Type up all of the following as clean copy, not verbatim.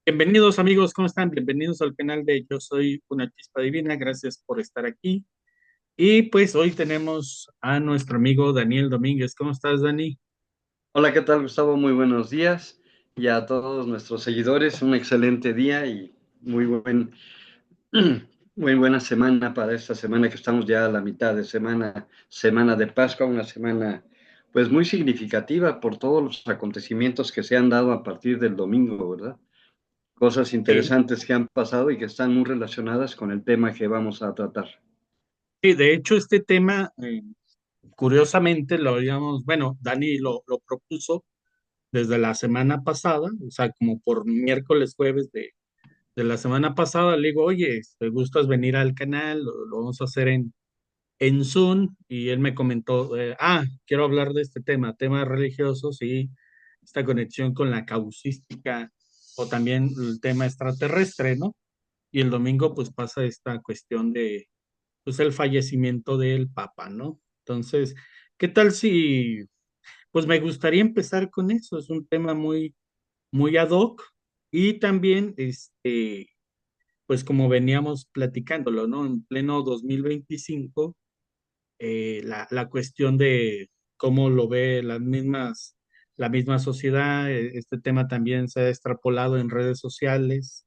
Bienvenidos amigos, ¿cómo están? Bienvenidos al canal de Yo Soy una Chispa Divina, gracias por estar aquí. Y pues hoy tenemos a nuestro amigo Daniel Domínguez. ¿Cómo estás, Dani? Hola, ¿qué tal, Gustavo? Muy buenos días y a todos nuestros seguidores, un excelente día y muy buena semana para esta semana que estamos ya a la mitad de semana, semana de Pascua, una semana pues muy significativa por todos los acontecimientos que se han dado a partir del domingo, ¿verdad? Cosas Sí, interesantes que han pasado y que están muy relacionadas con el tema que vamos a tratar. sí, de hecho este tema, curiosamente lo habíamos, bueno, Dani lo propuso desde la semana pasada, o sea, como por miércoles, jueves de la semana pasada, le digo, oye, ¿te gustas venir al canal? Lo vamos a hacer en Zoom y él me comentó, quiero hablar de este tema, temas religiosos y esta conexión con la causística o también el tema extraterrestre, ¿no? Y el domingo pues pasa esta cuestión de, pues el fallecimiento del Papa, ¿no? Entonces, ¿qué tal si, pues me gustaría empezar con eso? Es un tema muy ad hoc y también, pues como veníamos platicándolo, ¿no? En pleno 2025 la cuestión de cómo lo ve la misma sociedad. Este tema también se ha extrapolado en redes sociales,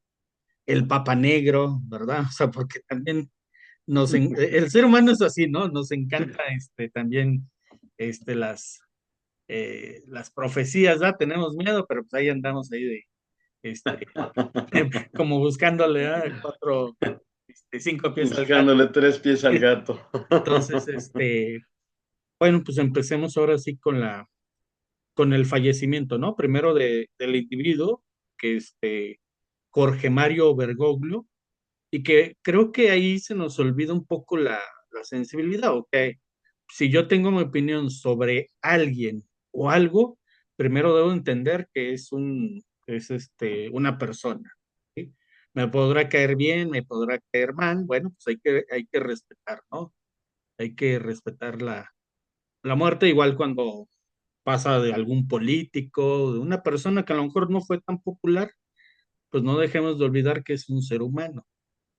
el Papa Negro, ¿verdad? O sea, porque también el ser humano es así, ¿no? Nos encanta también las profecías, ¿verdad? Tenemos miedo, pero pues ahí andamos ahí este, como buscándole, cuatro, cinco pies al gato. Buscándole tres pies al gato. Entonces, bueno, pues empecemos ahora sí con el fallecimiento, ¿no? Primero del individuo, que es Jorge Mario Bergoglio, y que creo que ahí se nos olvida un poco la sensibilidad, ¿ok? Si yo tengo mi opinión sobre alguien o algo, primero debo entender que una persona, ¿sí? Me podrá caer bien, me podrá caer mal, bueno, pues hay que respetar, ¿no? Hay que respetar la muerte, igual cuando pasa de algún político, de una persona que a lo mejor no fue tan popular, pues no dejemos de olvidar que es un ser humano.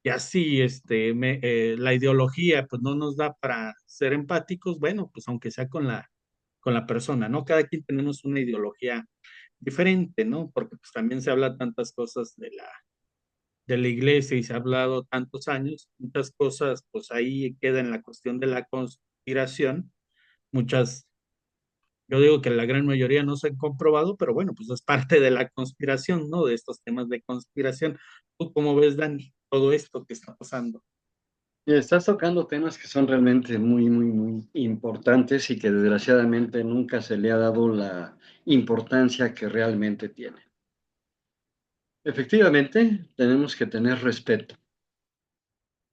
Y así, la ideología, pues no nos da para ser empáticos, bueno, pues aunque sea con la persona, ¿no? Cada quien tenemos una ideología diferente, ¿no? Porque pues también se habla tantas cosas de la iglesia y se ha hablado tantos años, muchas cosas, pues ahí queda en la cuestión de la conspiración, muchas. Yo digo que la gran mayoría no se han comprobado, pero bueno, pues es parte de la conspiración, ¿no? De estos temas de conspiración. ¿Tú cómo ves, Dani, todo esto que está pasando? Y estás tocando temas que son realmente muy importantes y que desgraciadamente nunca se le ha dado la importancia que realmente tiene. Efectivamente, tenemos que tener respeto.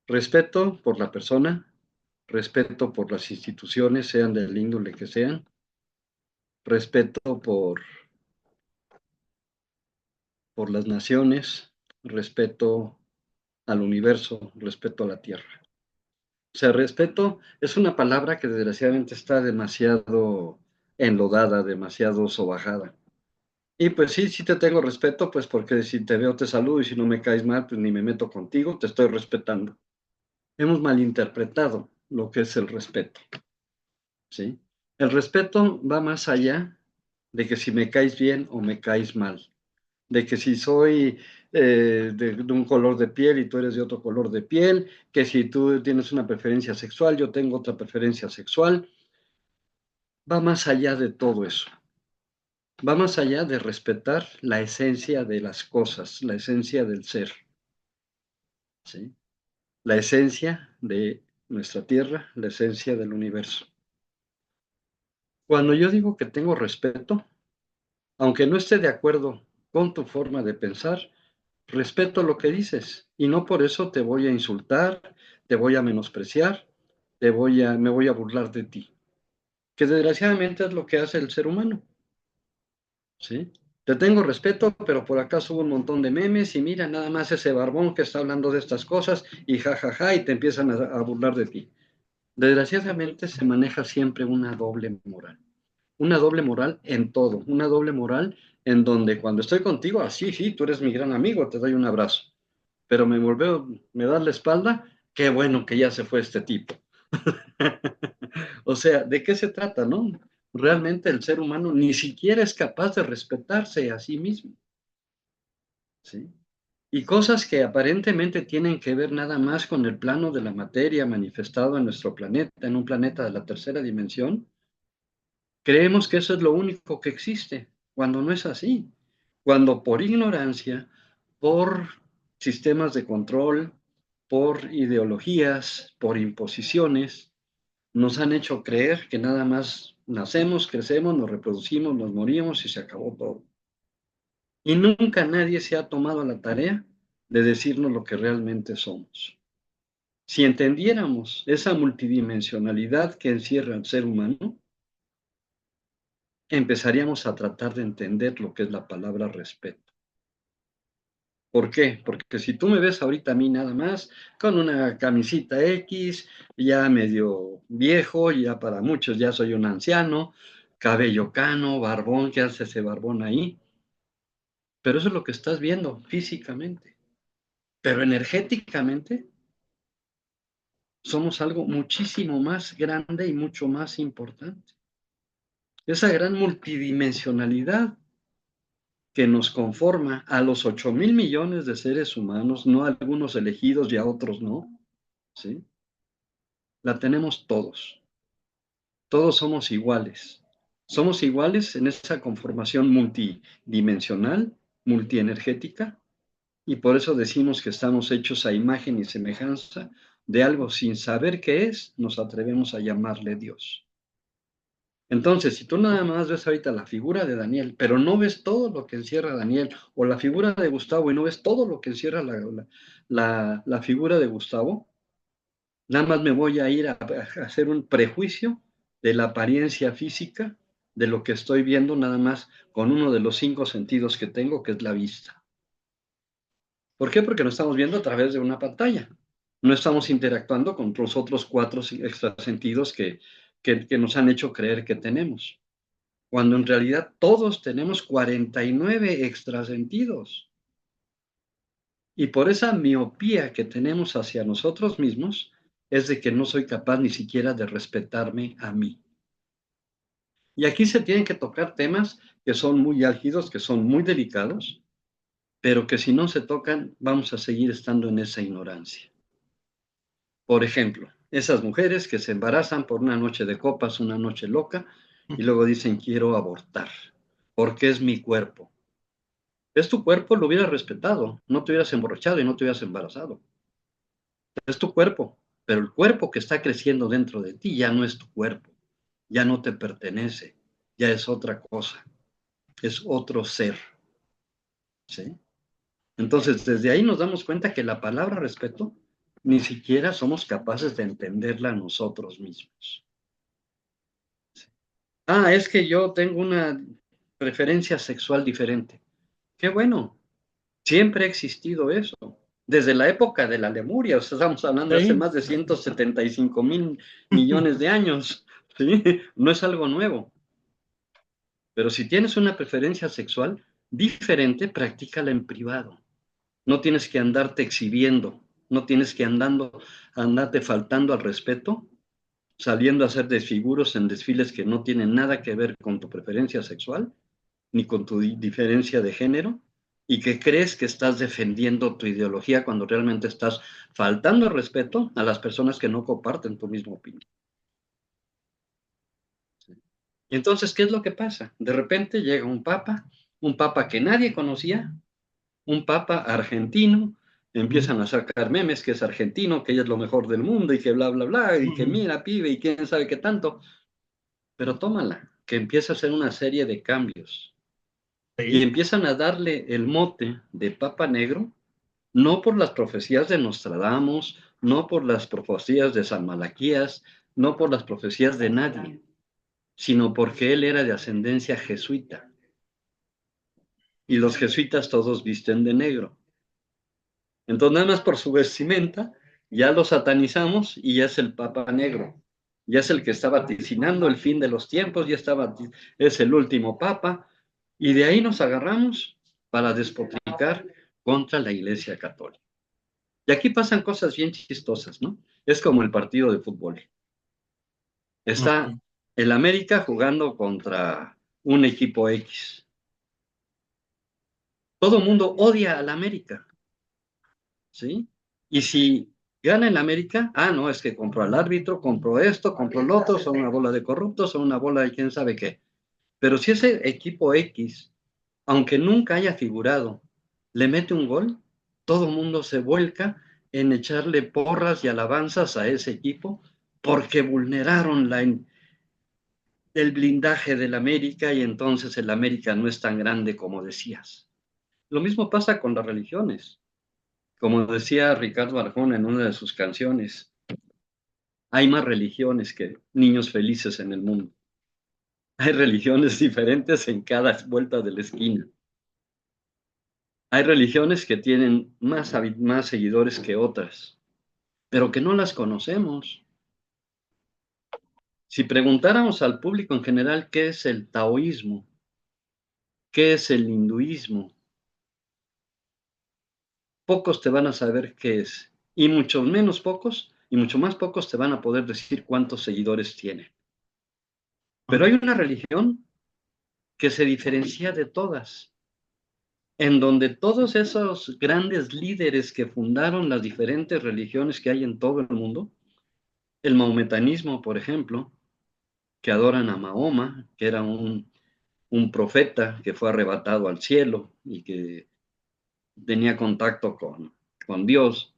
Respeto por la persona, respeto por las instituciones, sean del índole que sean, respeto por las naciones, respeto al universo, respeto a la tierra. O sea, respeto es una palabra que desgraciadamente está demasiado enlodada, demasiado sobajada. Y pues sí, sí te tengo respeto, pues porque si te veo te saludo y si no me caes mal, pues ni me meto contigo, te estoy respetando. Hemos malinterpretado lo que es el respeto, ¿sí? El respeto va más allá de que si me caes bien o me caes mal, de que si soy de un color de piel y tú eres de otro color de piel, que si tú tienes una preferencia sexual, yo tengo otra preferencia sexual, va más allá de todo eso. Va más allá de respetar la esencia de las cosas, la esencia del ser, ¿sí? La esencia de nuestra tierra, la esencia del universo. Cuando yo digo que tengo respeto, aunque no esté de acuerdo con tu forma de pensar, respeto lo que dices y no por eso te voy a insultar, te voy a menospreciar, me voy a burlar de ti, que desgraciadamente es lo que hace el ser humano, ¿sí? Te tengo respeto, pero por acá subo un montón de memes y mira nada más ese barbón que está hablando de estas cosas y jajaja y te empiezan a burlar de ti. Desgraciadamente se maneja siempre una doble moral en todo, una doble moral en donde cuando estoy contigo, así, sí, tú eres mi gran amigo, te doy un abrazo, pero me das la espalda, qué bueno que ya se fue este tipo. O sea, ¿de qué se trata, no? Realmente el ser humano ni siquiera es capaz de respetarse a sí mismo, ¿sí? Y cosas que aparentemente tienen que ver nada más con el plano de la materia manifestado en nuestro planeta, en un planeta de la tercera dimensión, creemos que eso es lo único que existe, cuando no es así. Cuando por ignorancia, por sistemas de control, por ideologías, por imposiciones, nos han hecho creer que nada más nacemos, crecemos, nos reproducimos, nos morimos y se acabó todo. Y nunca nadie se ha tomado la tarea de decirnos lo que realmente somos. Si entendiéramos esa multidimensionalidad que encierra el ser humano, empezaríamos a tratar de entender lo que es la palabra respeto. ¿Por qué? Porque si tú me ves ahorita a mí nada más con una camisita X, ya medio viejo, ya para muchos ya soy un anciano, cabello cano, barbón, ¿qué hace ese barbón ahí? Pero eso es lo que estás viendo físicamente. Pero energéticamente somos algo muchísimo más grande y mucho más importante. Esa gran multidimensionalidad que nos conforma a los 8.000 millones de seres humanos, no a algunos elegidos y a otros no, ¿sí? La tenemos todos. Todos somos iguales. Somos iguales en esa conformación multidimensional, multienergética, y por eso decimos que estamos hechos a imagen y semejanza de algo sin saber qué es, nos atrevemos a llamarle Dios. Entonces, si tú nada más ves ahorita la figura de Daniel, pero no ves todo lo que encierra Daniel, o la figura de Gustavo y no ves todo lo que encierra la figura de Gustavo, nada más me voy a ir a hacer un prejuicio de la apariencia física de lo que estoy viendo nada más con uno de los 5 sentidos que tengo, que es la vista. ¿Por qué? Porque lo estamos viendo a través de una pantalla. No estamos interactuando con los otros 4 extrasentidos que nos han hecho creer que tenemos, cuando en realidad todos tenemos 49 extrasentidos. Y por esa miopía que tenemos hacia nosotros mismos, es de que no soy capaz ni siquiera de respetarme a mí. Y aquí se tienen que tocar temas que son muy álgidos, que son muy delicados, pero que si no se tocan, vamos a seguir estando en esa ignorancia. Por ejemplo, esas mujeres que se embarazan por una noche de copas, una noche loca, y luego dicen quiero abortar, porque es mi cuerpo. Es tu cuerpo, lo hubieras respetado, no te hubieras emborrachado y no te hubieras embarazado. Es tu cuerpo, pero el cuerpo que está creciendo dentro de ti ya no es tu cuerpo, ya no te pertenece, ya es otra cosa, es otro ser, ¿sí? Entonces, desde ahí nos damos cuenta que la palabra respeto ni siquiera somos capaces de entenderla nosotros mismos. ¿Sí? Ah, es que yo tengo una preferencia sexual diferente. Qué bueno, siempre ha existido eso. Desde la época de la Lemuria, o sea, estamos hablando de hace Sí. más de 175.000 millones de años, ¿sí? No es algo nuevo. Pero si tienes una preferencia sexual diferente, practícala en privado. No tienes que andarte exhibiendo, no tienes que andarte faltando al respeto, saliendo a hacer desfiguros en desfiles que no tienen nada que ver con tu preferencia sexual, ni con tu diferencia de género, y que crees que estás defendiendo tu ideología cuando realmente estás faltando al respeto a las personas que no comparten tu misma opinión. Y entonces, ¿qué es lo que pasa? De repente llega un papa que nadie conocía, un papa argentino, Ujú, empiezan a sacar memes que es argentino, que ella es lo mejor del mundo y que bla, bla, bla, y que ujú. mira, pibe, y quién sabe qué tanto, pero tómala, que empieza a hacer una serie de cambios y Sí. empiezan a darle el mote de Papa Negro, no por las profecías de Nostradamus, no por las profecías de San Malaquías, no por las profecías de nadie, sino porque él era de ascendencia jesuita. Y los jesuitas todos visten de negro. Entonces, nada más por su vestimenta, ya lo satanizamos y ya es el Papa Negro. Ya es el que está vaticinando el fin de los tiempos, es el último Papa. Y de ahí nos agarramos para despotricar contra la Iglesia Católica. Y aquí pasan cosas bien chistosas, ¿no? Es como el partido de fútbol. Está Ok. el América jugando contra un equipo X. Todo el mundo odia al América, ¿sí? Y si gana el América, no, es que compró al árbitro, compró esto, compró lo otro, son una bola de corruptos, son una bola de quién sabe qué. Pero si ese equipo X, aunque nunca haya figurado, le mete un gol, todo el mundo se vuelca en echarle porras y alabanzas a ese equipo porque vulneraron el blindaje del América y entonces el América no es tan grande como decías. Lo mismo pasa con las religiones. Como decía Ricardo Arjona en una de sus canciones, hay más religiones que niños felices en el mundo. Hay religiones diferentes en cada vuelta de la esquina. Hay religiones que tienen más seguidores que otras, pero que no las conocemos. Si preguntáramos al público en general qué es el taoísmo, qué es el hinduismo, pocos te van a saber qué es, y mucho menos pocos, y mucho más pocos te van a poder decir cuántos seguidores tiene. Pero hay Ok. una religión que se diferencia de todas, en donde todos esos grandes líderes que fundaron las diferentes religiones que hay en todo el mundo, el maometanismo, por ejemplo, que adoran a Mahoma, que era un profeta que fue arrebatado al cielo y que tenía contacto con Dios.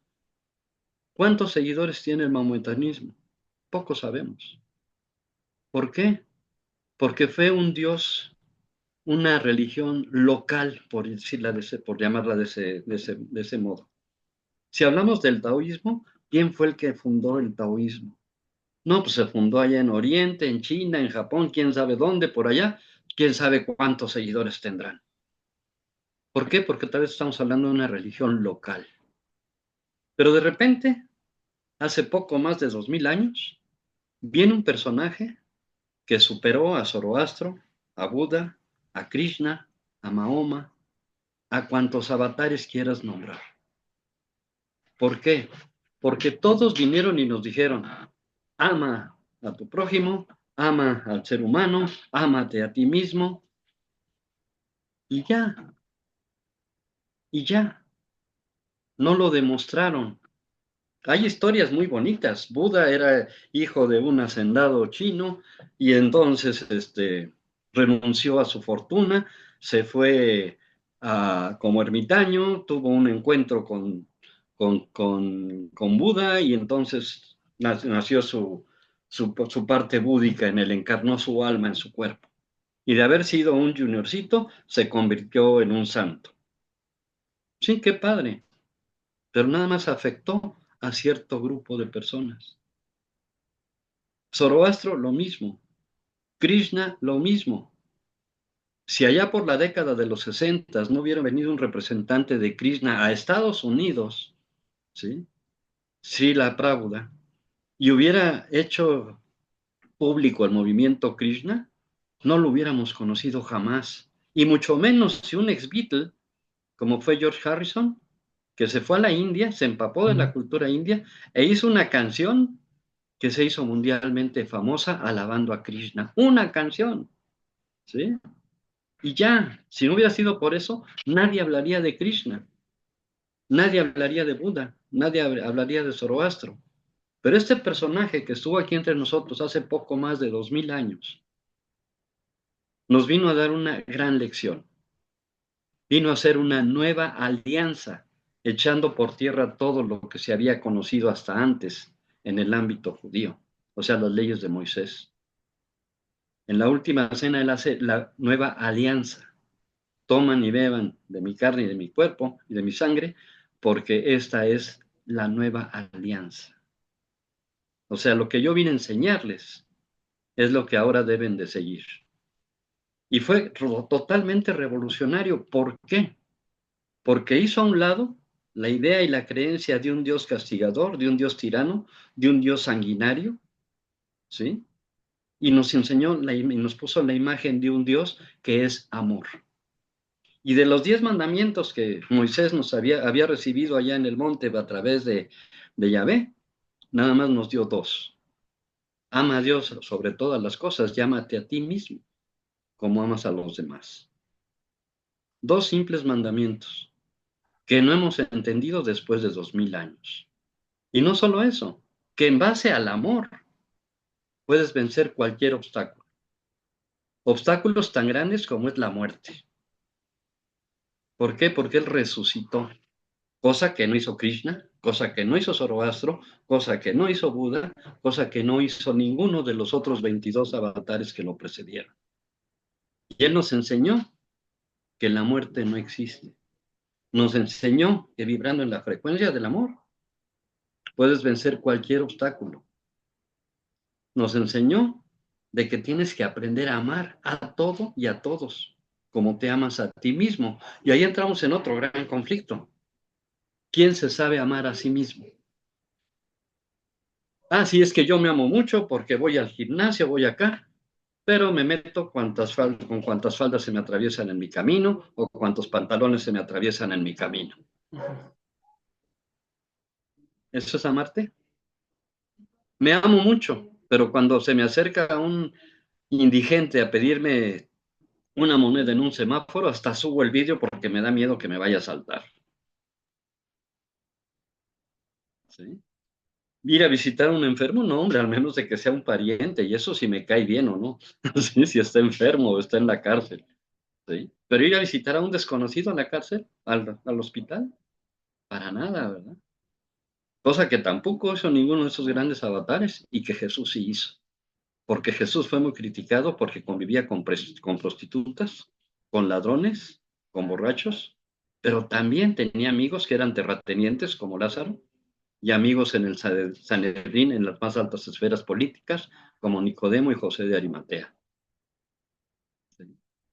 ¿Cuántos seguidores tiene el maometanismo? Poco sabemos. ¿Por qué? Porque fue un Dios, una religión local, por decirla por llamarla de ese modo. Si hablamos del taoísmo, ¿quién fue el que fundó el taoísmo? No, pues se fundó allá en Oriente, en China, en Japón, quién sabe dónde, por allá, quién sabe cuántos seguidores tendrán. ¿Por qué? Porque tal vez estamos hablando de una religión local. Pero de repente, hace poco más de 2000 años, viene un personaje que superó a Zoroastro, a Buda, a Krishna, a Mahoma, a cuantos avatares quieras nombrar. ¿Por qué? Porque todos vinieron y nos dijeron, ama a tu prójimo, ama al ser humano, ámate a ti mismo, y ya, y ya, no lo demostraron. Hay historias muy bonitas. Buda era hijo de un hacendado chino y entonces renunció a su fortuna, se fue como ermitaño, tuvo un encuentro con Buda y entonces nació su parte búdica en él, encarnó su alma en su cuerpo. Y de haber sido un juniorcito, se convirtió en un santo. Sí, qué padre, pero nada más afectó a cierto grupo de personas. Zoroastro, lo mismo. Krishna, lo mismo. Si allá por la década de los 60 no hubiera venido un representante de Krishna a Estados Unidos, ¿sí? Srila Prabhupada, y hubiera hecho público el movimiento Krishna, no lo hubiéramos conocido jamás. Y mucho menos si un ex Beatle, como fue George Harrison, que se fue a la India, se empapó de la Mm. cultura india e hizo una canción que se hizo mundialmente famosa alabando a Krishna. Una canción, ¿sí? Y ya, si no hubiera sido por eso, nadie hablaría de Krishna, nadie hablaría de Buda, nadie hablaría de Zoroastro. Pero este personaje que estuvo aquí entre nosotros hace poco más de 2000 años, nos vino a dar una gran lección. Vino a hacer una nueva alianza, echando por tierra todo lo que se había conocido hasta antes en el ámbito judío, o sea, las leyes de Moisés. En la última cena él hace la nueva alianza. Toman y beban de mi carne y de mi cuerpo y de mi sangre, porque esta es la nueva alianza. O sea, lo que yo vine a enseñarles es lo que ahora deben de seguir. Y fue totalmente revolucionario. ¿Por qué? Porque hizo a un lado la idea y la creencia de un Dios castigador, de un Dios tirano, de un Dios sanguinario, ¿sí? Y nos enseñó y nos puso la imagen de un Dios que es amor. Y de los 10 mandamientos que Moisés nos había recibido allá en el monte a través de Yahvé, nada más nos dio 2. Ama a Dios sobre todas las cosas, llámate a ti mismo, como amas a los demás. 2 simples mandamientos que no hemos entendido después de 2000 años. Y no solo eso, que en base al amor puedes vencer cualquier obstáculo. Obstáculos tan grandes como es la muerte. ¿Por qué? Porque Él resucitó, cosa que no hizo Krishna, cosa que no hizo Zoroastro, cosa que no hizo Buda, cosa que no hizo ninguno de los otros 22 avatares que lo precedieron. Y Él nos enseñó que la muerte no existe. Nos enseñó que vibrando en la frecuencia del amor puedes vencer cualquier obstáculo. Nos enseñó de que tienes que aprender a amar a todo y a todos, como te amas a ti mismo. Y ahí entramos en otro gran conflicto. ¿Quién se sabe amar a sí mismo? Ah, sí, es que yo me amo mucho porque voy al gimnasio, voy acá, pero me meto con cuantas faldas se me atraviesan en mi camino o cuantos pantalones se me atraviesan en mi camino. ¿Eso es amarte? Me amo mucho, pero cuando se me acerca un indigente a pedirme una moneda en un semáforo, hasta subo el vídeo porque me da miedo que me vaya a saltar. ¿Sí? Ir a visitar a un enfermo, no, hombre, al menos de que sea un pariente, y eso si me cae bien o no, ¿sí? Si está enfermo o está en la cárcel, ¿sí? Pero ir a visitar a un desconocido en la cárcel, al hospital, para nada, ¿verdad? Cosa que tampoco hizo ninguno de esos grandes avatares y que Jesús sí hizo. Porque Jesús fue muy criticado porque convivía con prostitutas, con ladrones, con borrachos, pero también tenía amigos que eran terratenientes como Lázaro y amigos en el Sanedrín, en las más altas esferas políticas, como Nicodemo y José de Arimatea.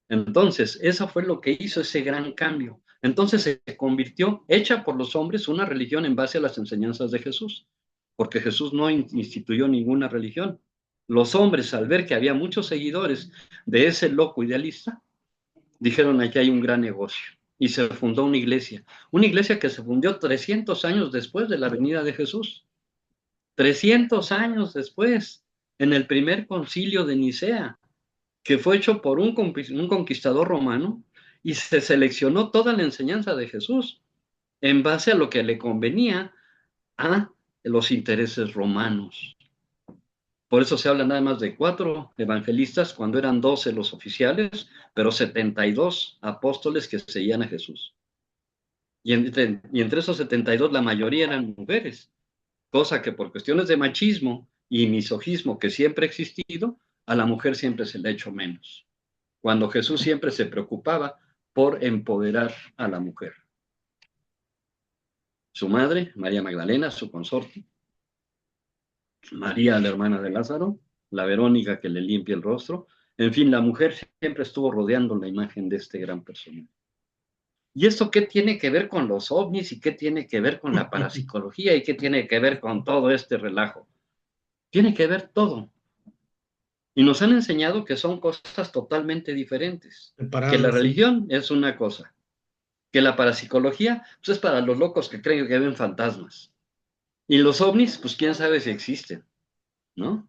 Entonces, eso fue lo que hizo ese gran cambio. Entonces se convirtió, hecha por los hombres, una religión en base a las enseñanzas de Jesús, porque Jesús no instituyó ninguna religión. Los hombres, al ver que había muchos seguidores de ese loco idealista, dijeron, aquí hay un gran negocio. Y se fundó una iglesia que se fundió 300 años después de la venida de Jesús. 300 años después, en el primer concilio de Nicea, que fue hecho por un conquistador romano y se seleccionó toda la enseñanza de Jesús en base a lo que le convenía a los intereses romanos. Por eso se habla nada más de 4 evangelistas cuando eran 12 los oficiales, pero 72 apóstoles que seguían a Jesús. Y entre esos 72 la mayoría eran mujeres, cosa que por cuestiones de machismo y misogismo que siempre ha existido, a la mujer siempre se le ha hecho menos, cuando Jesús siempre se preocupaba por empoderar a la mujer. Su madre, María Magdalena, su consorte, María, la hermana de Lázaro, la Verónica que le limpia el rostro, en fin, la mujer siempre estuvo rodeando la imagen de este gran personaje. ¿Y esto qué tiene que ver con los ovnis y qué tiene que ver con la parapsicología y qué tiene que ver con todo este relajo? Tiene que ver todo. Y nos han enseñado que son cosas totalmente diferentes, que la Separados, sí. religión es una cosa, que la parapsicología pues, es para los locos que creen que ven fantasmas. Y los ovnis, pues quién sabe si existen, ¿no?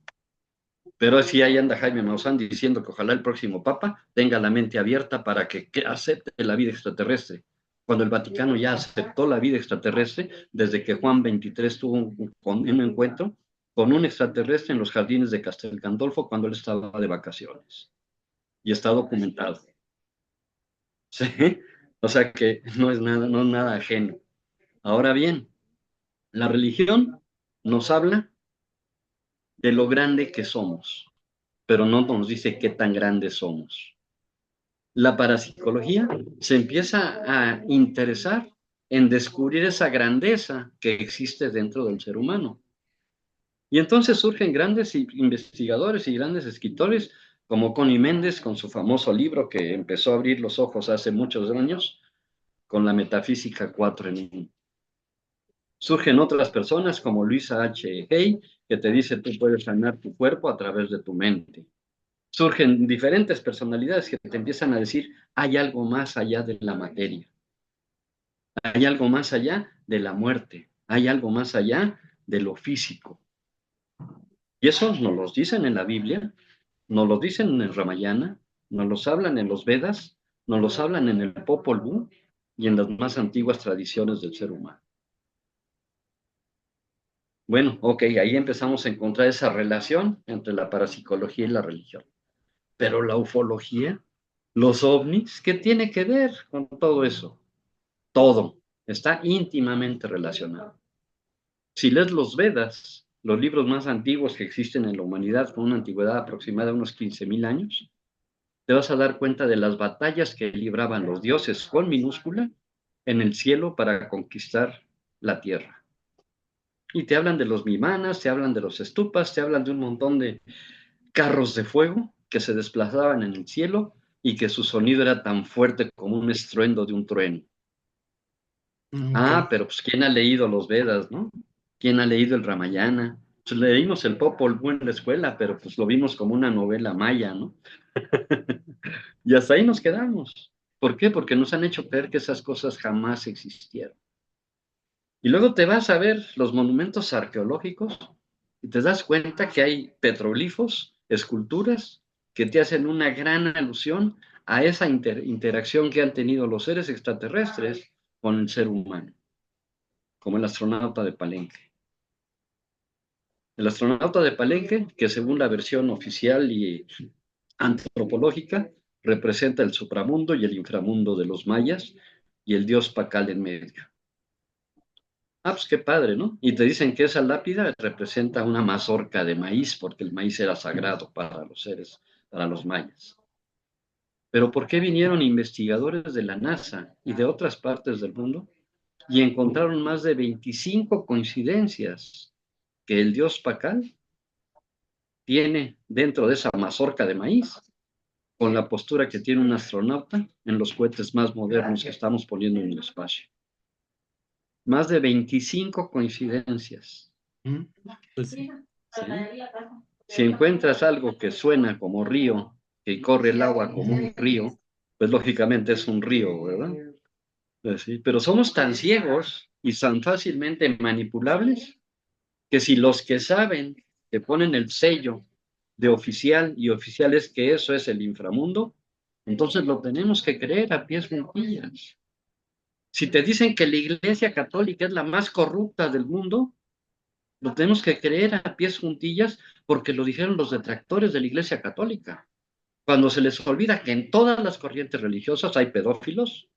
Pero así ahí anda Jaime Maussan diciendo que ojalá el próximo papa tenga la mente abierta para que acepte la vida extraterrestre. Cuando el Vaticano ya aceptó la vida extraterrestre, desde que Juan 23 tuvo un encuentro con un extraterrestre en los jardines de Castel Gandolfo cuando él estaba de vacaciones. Y está documentado. ¿Sí? O sea que no es nada ajeno. Ahora bien, la religión nos habla de lo grande que somos, pero no nos dice qué tan grandes somos. La parapsicología se empieza a interesar en descubrir esa grandeza que existe dentro del ser humano. Y entonces surgen grandes investigadores y grandes escritores como Connie Méndez con su famoso libro que empezó a abrir los ojos hace muchos años con la metafísica 4 en 1. Surgen otras personas como Luisa H. Hay, que te dice tú puedes sanar tu cuerpo a través de tu mente. Surgen diferentes personalidades que te empiezan a decir, hay algo más allá de la materia, hay algo más allá de la muerte, hay algo más allá de lo físico. Y eso nos lo dicen en la Biblia, nos lo dicen en el Ramayana, nos los hablan en los Vedas, nos los hablan en el Popol Vuh y en las más antiguas tradiciones del ser humano. Bueno, ok, ahí empezamos a encontrar esa relación entre la parapsicología y la religión. Pero la ufología, los ovnis, ¿qué tiene que ver con todo eso? Todo está íntimamente relacionado. Si lees los Vedas, los libros más antiguos que existen en la humanidad, con una antigüedad aproximada de unos 15.000 años, te vas a dar cuenta de las batallas que libraban los dioses con minúscula en el cielo para conquistar la tierra. Y te hablan de los vimanas, te hablan de los estupas, te hablan de un montón de carros de fuego que se desplazaban en el cielo y que su sonido era tan fuerte como un estruendo de un trueno. Ok. Pero pues ¿quién ha leído los Vedas, no? ¿Quién ha leído el Ramayana? Pues leímos el Popol Vuh en la escuela, pero pues lo vimos como una novela maya, ¿no? Y hasta ahí nos quedamos. ¿Por qué? Porque nos han hecho creer que esas cosas jamás existieron. Y luego te vas a ver los monumentos arqueológicos y te das cuenta que hay petroglifos, esculturas, que te hacen una gran alusión a esa interacción que han tenido los seres extraterrestres con el ser humano, como el astronauta de Palenque. El astronauta de Palenque, que según la versión oficial y antropológica, representa el supramundo y el inframundo de los mayas y el dios Pacal en medio. Pues qué padre, ¿no? Y te dicen que esa lápida representa una mazorca de maíz, porque el maíz era sagrado para los seres, para los mayas. Pero ¿por qué vinieron investigadores de la NASA y de otras partes del mundo y encontraron más de 25 coincidencias que el dios Pacal tiene dentro de esa mazorca de maíz con la postura que tiene un astronauta en los cohetes más modernos que estamos poniendo en el espacio? Más de 25 coincidencias. Mm, pues sí. ¿Sí? Si encuentras algo que suena como río, que corre el agua como un río, pues lógicamente es un río, ¿verdad? Pues sí, pero somos tan ciegos y tan fácilmente manipulables que si los que saben te ponen el sello de oficial y oficial es que eso es el inframundo, entonces lo tenemos que creer a pies juntillas. Si te dicen que la Iglesia Católica es la más corrupta del mundo, lo tenemos que creer a pies juntillas porque lo dijeron los detractores de la Iglesia Católica. Cuando se les olvida que en todas las corrientes religiosas hay pedófilos,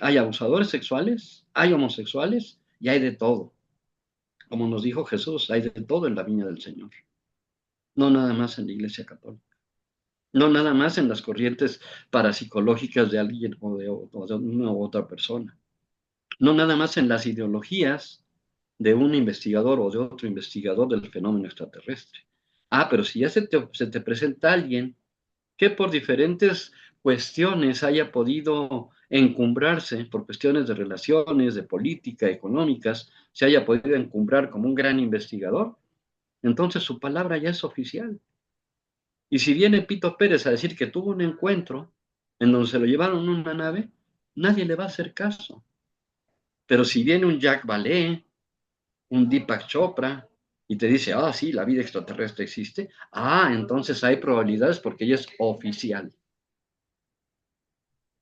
hay abusadores sexuales, hay homosexuales y hay de todo. Como nos dijo Jesús, hay de todo en la viña del Señor. No nada más en la Iglesia Católica. No nada más en las corrientes parapsicológicas de alguien o de una u otra persona. No nada más en las ideologías de un investigador o de otro investigador del fenómeno extraterrestre. Pero si ya se te presenta alguien que por diferentes cuestiones haya podido encumbrarse, por cuestiones de relaciones, de política, económicas, se haya podido encumbrar como un gran investigador, entonces su palabra ya es oficial. Y si viene Pito Pérez a decir que tuvo un encuentro en donde se lo llevaron en una nave, nadie le va a hacer caso. Pero si viene un Jack Vallée, un Deepak Chopra, y te dice, sí, la vida extraterrestre existe, entonces hay probabilidades porque ella es oficial.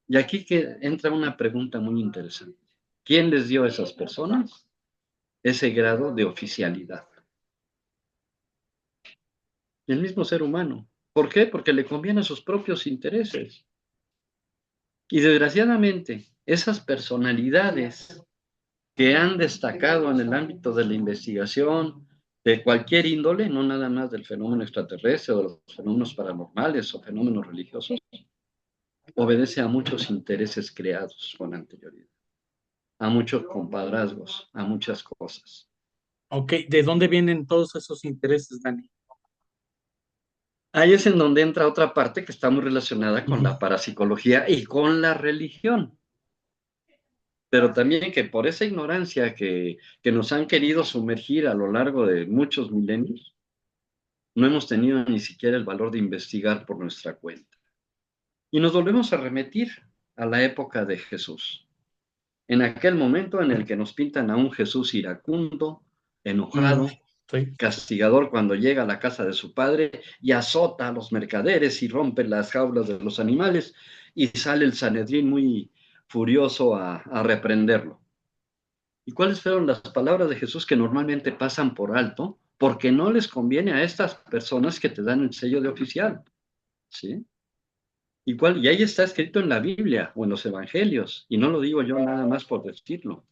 Y aquí que entra una pregunta muy interesante. ¿Quién les dio a esas personas ese grado de oficialidad? El mismo ser humano. ¿Por qué? Porque le conviene a sus propios intereses. Y desgraciadamente, esas personalidades que han destacado en el ámbito de la investigación de cualquier índole, no nada más del fenómeno extraterrestre o de los fenómenos paranormales o fenómenos religiosos, obedece a muchos intereses creados con anterioridad, a muchos compadrazgos, a muchas cosas. Ok, ¿de dónde vienen todos esos intereses, Dani? Ahí es en donde entra otra parte que está muy relacionada con Ujú. la parapsicología y con la religión. Pero también que por esa ignorancia que nos han querido sumergir a lo largo de muchos milenios, no hemos tenido ni siquiera el valor de investigar por nuestra cuenta. Y nos volvemos a remitir a la época de Jesús, en aquel momento en el que nos pintan a un Jesús iracundo, Mm, enojado, sí, castigador cuando llega a la casa de su padre y azota a los mercaderes y rompe las jaulas de los animales, y sale el Sanedrín muy furioso a reprenderlo. ¿Y cuáles fueron las palabras de Jesús que normalmente pasan por alto? Porque no les conviene a estas personas que te dan el sello de oficial, ¿sí? Y ahí está escrito en la Biblia o en los evangelios, y no lo digo yo nada más por decirlo.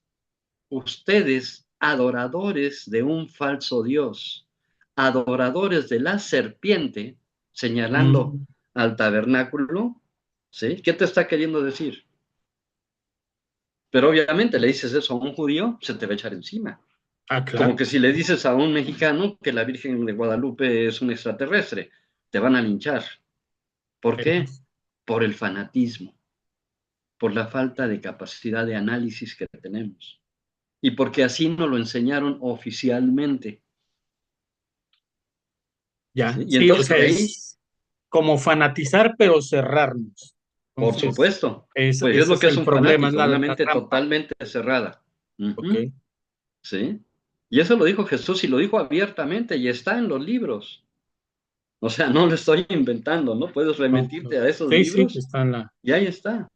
Ustedes, adoradores de un falso Dios, adoradores de la serpiente, señalando mm, al tabernáculo, ¿sí? ¿Qué te está queriendo decir? Pero obviamente le dices eso a un judío, se te va a echar encima. Como claro. que si le dices a un mexicano que la Virgen de Guadalupe es un extraterrestre, te van a linchar. ¿Por qué? Por el fanatismo, por la falta de capacidad de análisis que tenemos. Y porque así nos lo enseñaron oficialmente. Ya, ¿Sí? Y sí, o entonces sea, de ahí, es como fanatizar, pero cerrarnos. por Entonces, supuesto, ese pues es lo es que es el un problema, es fanático, una la mente trampa. totalmente cerrada. Ok, Ujú, ¿sí? Y eso lo dijo Jesús y lo dijo abiertamente y está en los libros. O sea, no lo estoy inventando, ¿no? Puedes no, remitirte a esos sí, sí, libros está en la. y ahí está,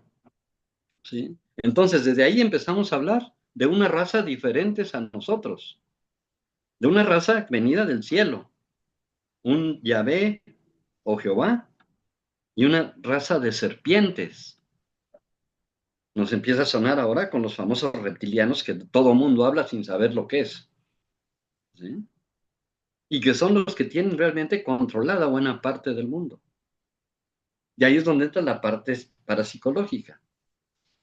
¿sí? Entonces, desde ahí empezamos a hablar de una raza diferente a nosotros, de una raza venida del cielo, un Yahvé o Jehová y una raza de serpientes. Nos empieza a sonar ahora con los famosos reptilianos que todo mundo habla sin saber lo que es, ¿sí? Y que son los que tienen realmente controlada buena parte del mundo. Y ahí es donde entra la parte parapsicológica,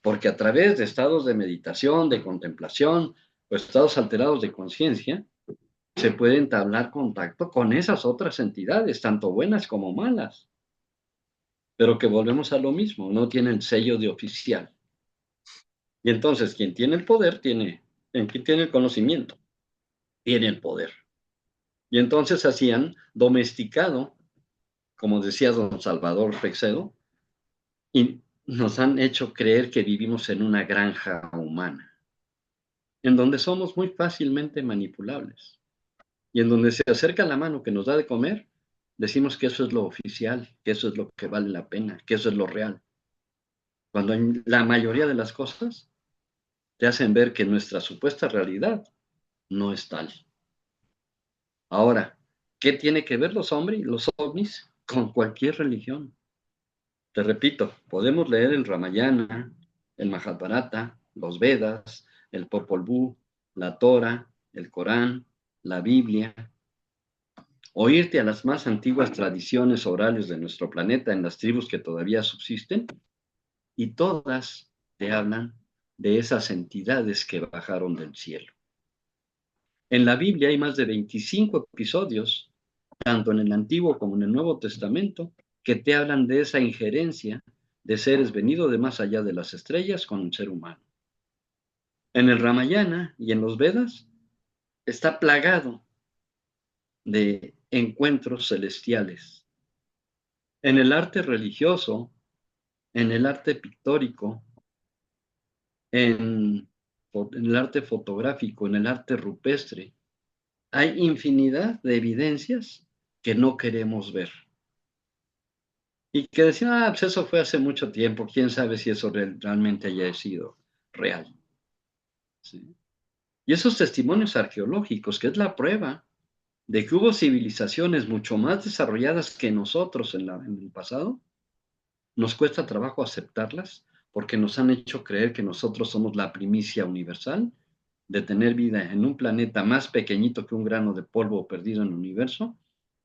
porque a través de estados de meditación, de contemplación o estados alterados de conciencia, se puede entablar contacto con esas otras entidades, tanto buenas como malas, pero que volvemos a lo mismo, no tienen sello de oficial. Y entonces quien tiene el poder quien tiene el conocimiento, tiene el poder. Y entonces hacían domesticado, como decía don Salvador Freixedo, y nos han hecho creer que vivimos en una granja humana, en donde somos muy fácilmente manipulables. Y en donde se acerca la mano que nos da de comer, decimos que eso es lo oficial, que eso es lo que vale la pena, que eso es lo real. Cuando en la mayoría de las cosas te hacen ver que nuestra supuesta realidad no es tal. Ahora, ¿qué tiene que ver los ovnis con cualquier religión? Te repito, podemos leer el Ramayana, el Mahabharata, los Vedas, el Popol Vuh, la Torah, el Corán, la Biblia, o irte a las más antiguas tradiciones orales de nuestro planeta en las tribus que todavía subsisten, y todas te hablan de esas entidades que bajaron del cielo. En la Biblia hay más de 25 episodios, tanto en el Antiguo como en el Nuevo Testamento, que te hablan de esa injerencia de seres venidos de más allá de las estrellas con un ser humano. En el Ramayana y en los Vedas está plagado de encuentros celestiales. En el arte religioso, en el arte pictórico, en el arte fotográfico, en el arte rupestre, hay infinidad de evidencias que no queremos ver. Y que decían, pues eso fue hace mucho tiempo, quién sabe si eso realmente haya sido real. ¿Sí? Y esos testimonios arqueológicos, que es la prueba de que hubo civilizaciones mucho más desarrolladas que nosotros en el pasado, nos cuesta trabajo aceptarlas porque nos han hecho creer que nosotros somos la primicia universal de tener vida en un planeta más pequeñito que un grano de polvo perdido en el universo.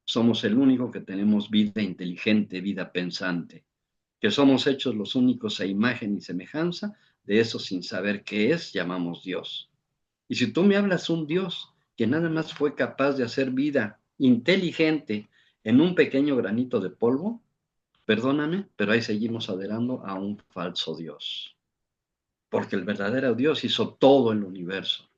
Somos el único que tenemos vida inteligente, vida pensante, que somos hechos los únicos a imagen y semejanza de eso sin saber qué es, llamamos Dios. Y si tú me hablas un Dios que nada más fue capaz de hacer vida inteligente en un pequeño granito de polvo, perdóname, pero ahí seguimos adorando a un falso Dios. Porque el verdadero Dios hizo todo el universo.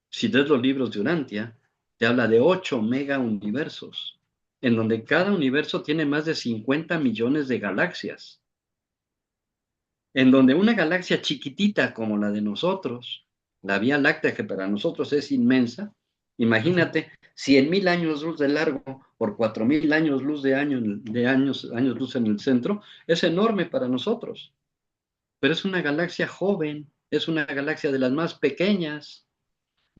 Si lees los libros de Urantia, te habla de 8 mega universos. en donde cada universo tiene más de 50 millones de galaxias, en donde una galaxia chiquitita como la de nosotros, la Vía Láctea, que para nosotros es inmensa, imagínate 100.000 años luz de largo por 4.000 años luz años luz en el centro, es enorme para nosotros, pero es una galaxia joven, es una galaxia de las más pequeñas.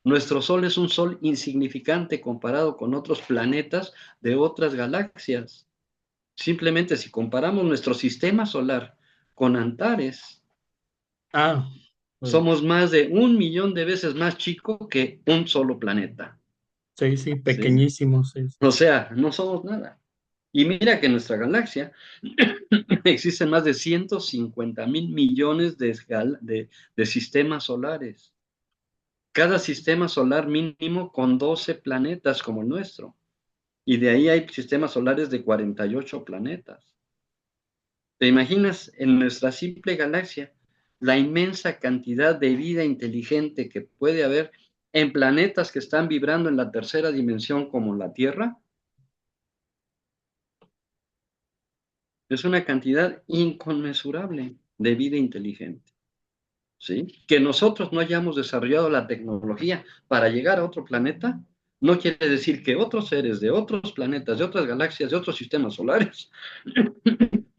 Nuestro Sol es un Sol insignificante comparado con otros planetas de otras galaxias. Simplemente si comparamos nuestro sistema solar con Antares, Ah, pues, somos más de 1 millón de veces más chico que un solo planeta, sí, sí, ¿sí? pequeñísimo, sí, sí. O sea, no somos nada. Y mira que en nuestra galaxia existen más de 150.000 millones de sistemas solares. Cada sistema solar mínimo con 12 planetas como el nuestro. Y de ahí hay sistemas solares de 48 planetas. ¿Te imaginas en nuestra simple galaxia la inmensa cantidad de vida inteligente que puede haber en planetas que están vibrando en la tercera dimensión como la Tierra? Es una cantidad inconmensurable de vida inteligente, ¿sí? Que nosotros no hayamos desarrollado la tecnología para llegar a otro planeta, no quiere decir que otros seres de otros planetas, de otras galaxias, de otros sistemas solares,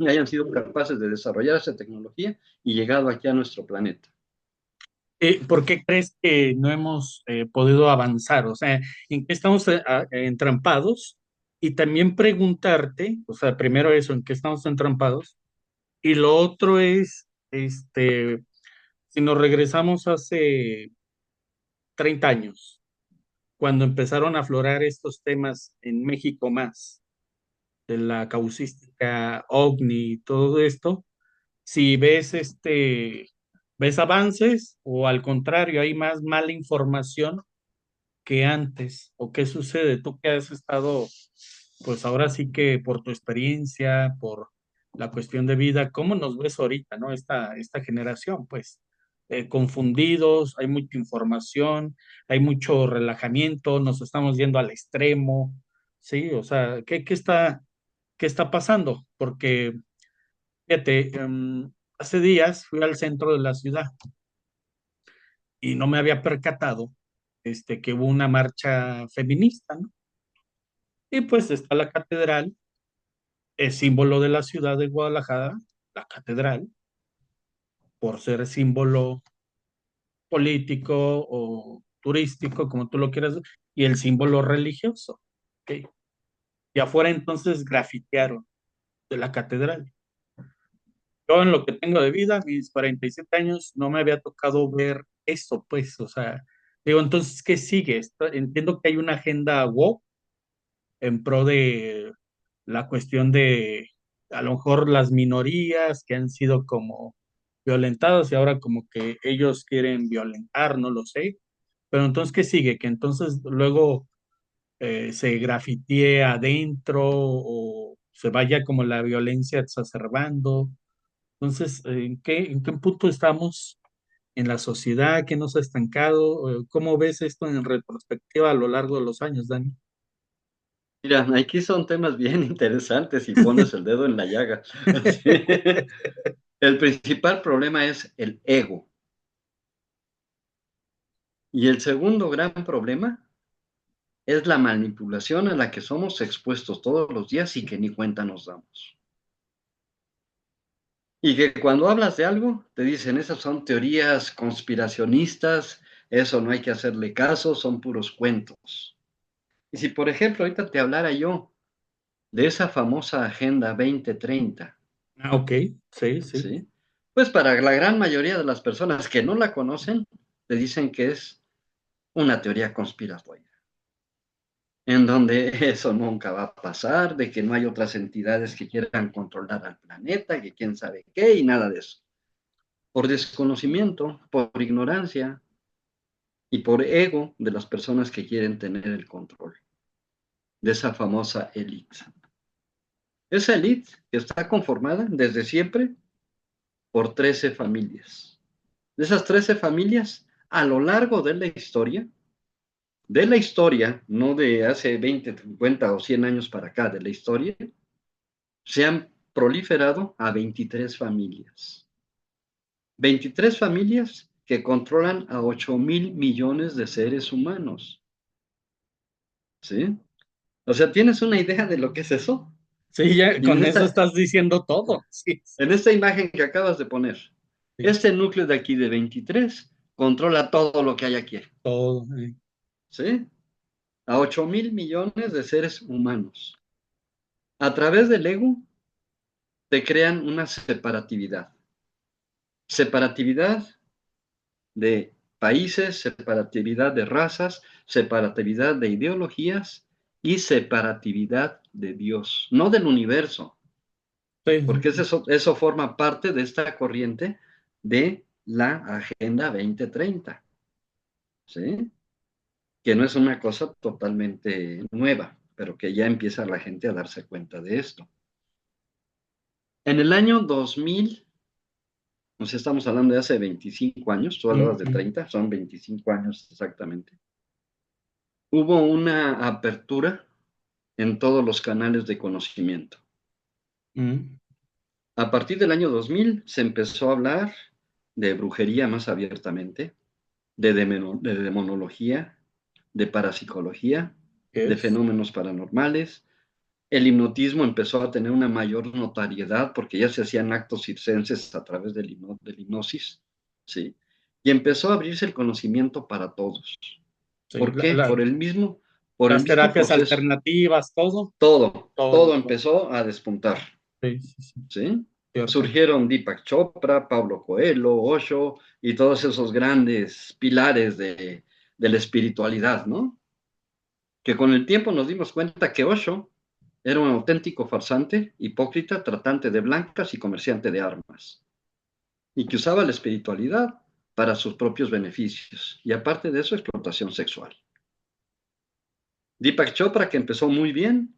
hayan sido capaces de desarrollar esa tecnología y llegado aquí a nuestro planeta. ¿Por qué crees que no hemos podido avanzar? O sea, ¿en qué estamos entrampados? Y también preguntarte, o sea, primero eso, ¿en qué estamos entrampados? Y lo otro es, si nos regresamos hace 30 años, cuando empezaron a aflorar estos temas en México más, de la causística OVNI y todo esto, si ves ves avances o al contrario, hay más mala información que antes, o qué sucede, tú que has estado, pues ahora sí que por tu experiencia, por la cuestión de vida, ¿cómo nos ves ahorita, no? Esta generación, pues, confundidos, hay mucha información, hay mucho relajamiento, nos estamos yendo al extremo, ¿sí? O sea, qué está pasando? Porque, fíjate, hace días fui al centro de la ciudad y no me había percatado, que hubo una marcha feminista, ¿no? Y pues está la catedral, es símbolo de la ciudad de Guadalajara, la catedral, por ser símbolo político o turístico, como tú lo quieras, y el símbolo religioso. ¿Ok? Y afuera entonces grafitearon de la catedral. Yo en lo que tengo de vida, mis 47 años, no me había tocado ver esto, pues, o sea, digo, entonces, ¿qué sigue? Entiendo que hay una agenda woke en pro de la cuestión de a lo mejor las minorías que han sido como violentadas y ahora como que ellos quieren violentar, no lo sé. Pero entonces, ¿qué sigue? Que entonces luego se grafitee adentro o se vaya como la violencia exacerbando. Entonces, en qué punto estamos en la sociedad? ¿Qué nos ha estancado? ¿Cómo ves esto en retrospectiva a lo largo de los años, Dani? Mira, aquí son temas bien interesantes y pones el dedo en la llaga. Así. El principal problema es el ego. Y el segundo gran problema es la manipulación a la que somos expuestos todos los días y que ni cuenta nos damos. Y que cuando hablas de algo, te dicen, esas son teorías conspiracionistas, eso no hay que hacerle caso, son puros cuentos. Y si, por ejemplo, ahorita te hablara yo de esa famosa Agenda 2030, Ah, ok, sí, sí. ¿sí? Pues para la gran mayoría de las personas que no la conocen, te dicen que es una teoría conspiratoria, en donde eso nunca va a pasar, de que no hay otras entidades que quieran controlar al planeta, que quién sabe qué, y nada de eso. Por desconocimiento, por ignorancia y por ego de las personas que quieren tener el control de esa famosa élite. Esa élite que está conformada desde siempre por 13 familias. De esas 13 familias, a lo largo de la historia, de la historia, no de hace 20, 50 o 100 años para acá, de la historia, se han proliferado a 23 familias. 23 familias que controlan a 8.000 millones de seres humanos. ¿Sí? O sea, ¿tienes una idea de lo que es eso? Sí, ya Y con eso estás diciendo todo. Sí, en esta imagen que acabas de poner, sí, este núcleo de aquí de 23 controla todo lo que hay aquí. todo. ¿Sí? A 8.000 millones de seres humanos. A través del ego te crean una separatividad. Separatividad de países, separatividad de razas, separatividad de ideologías y separatividad de Dios, no del universo, Sí, porque sí, eso forma parte de esta corriente de la Agenda 2030, ¿sí? Que no es una cosa totalmente nueva, pero que ya empieza la gente a darse cuenta de esto. En el año 2000, o sea, estamos hablando de hace 25 años, tú hablabas de ujú, 30, son 25 años exactamente, hubo una apertura en todos los canales de conocimiento. ujú, A partir del año 2000 se empezó a hablar de brujería más abiertamente, de demonología, de parapsicología, ¿qué de es? fenómenos paranormales. El hipnotismo empezó a tener una mayor notariedad porque ya se hacían actos circenses a través del hipnosis, ¿sí? Y empezó a abrirse el conocimiento para todos. Sí, ¿Por qué? Por el las mismo terapias proceso. alternativas, todo, Todo todo. empezó a despuntar, Sí, sí, sí, ¿sí? cierto. Surgieron Deepak Chopra, Pablo Coelho, Osho y todos esos grandes pilares de la espiritualidad, ¿no? Que con el tiempo nos dimos cuenta que Osho era un auténtico farsante, hipócrita, tratante de blancas y comerciante de armas, y que usaba la espiritualidad para sus propios beneficios, y aparte de eso, explotación sexual. Deepak Chopra, que empezó muy bien,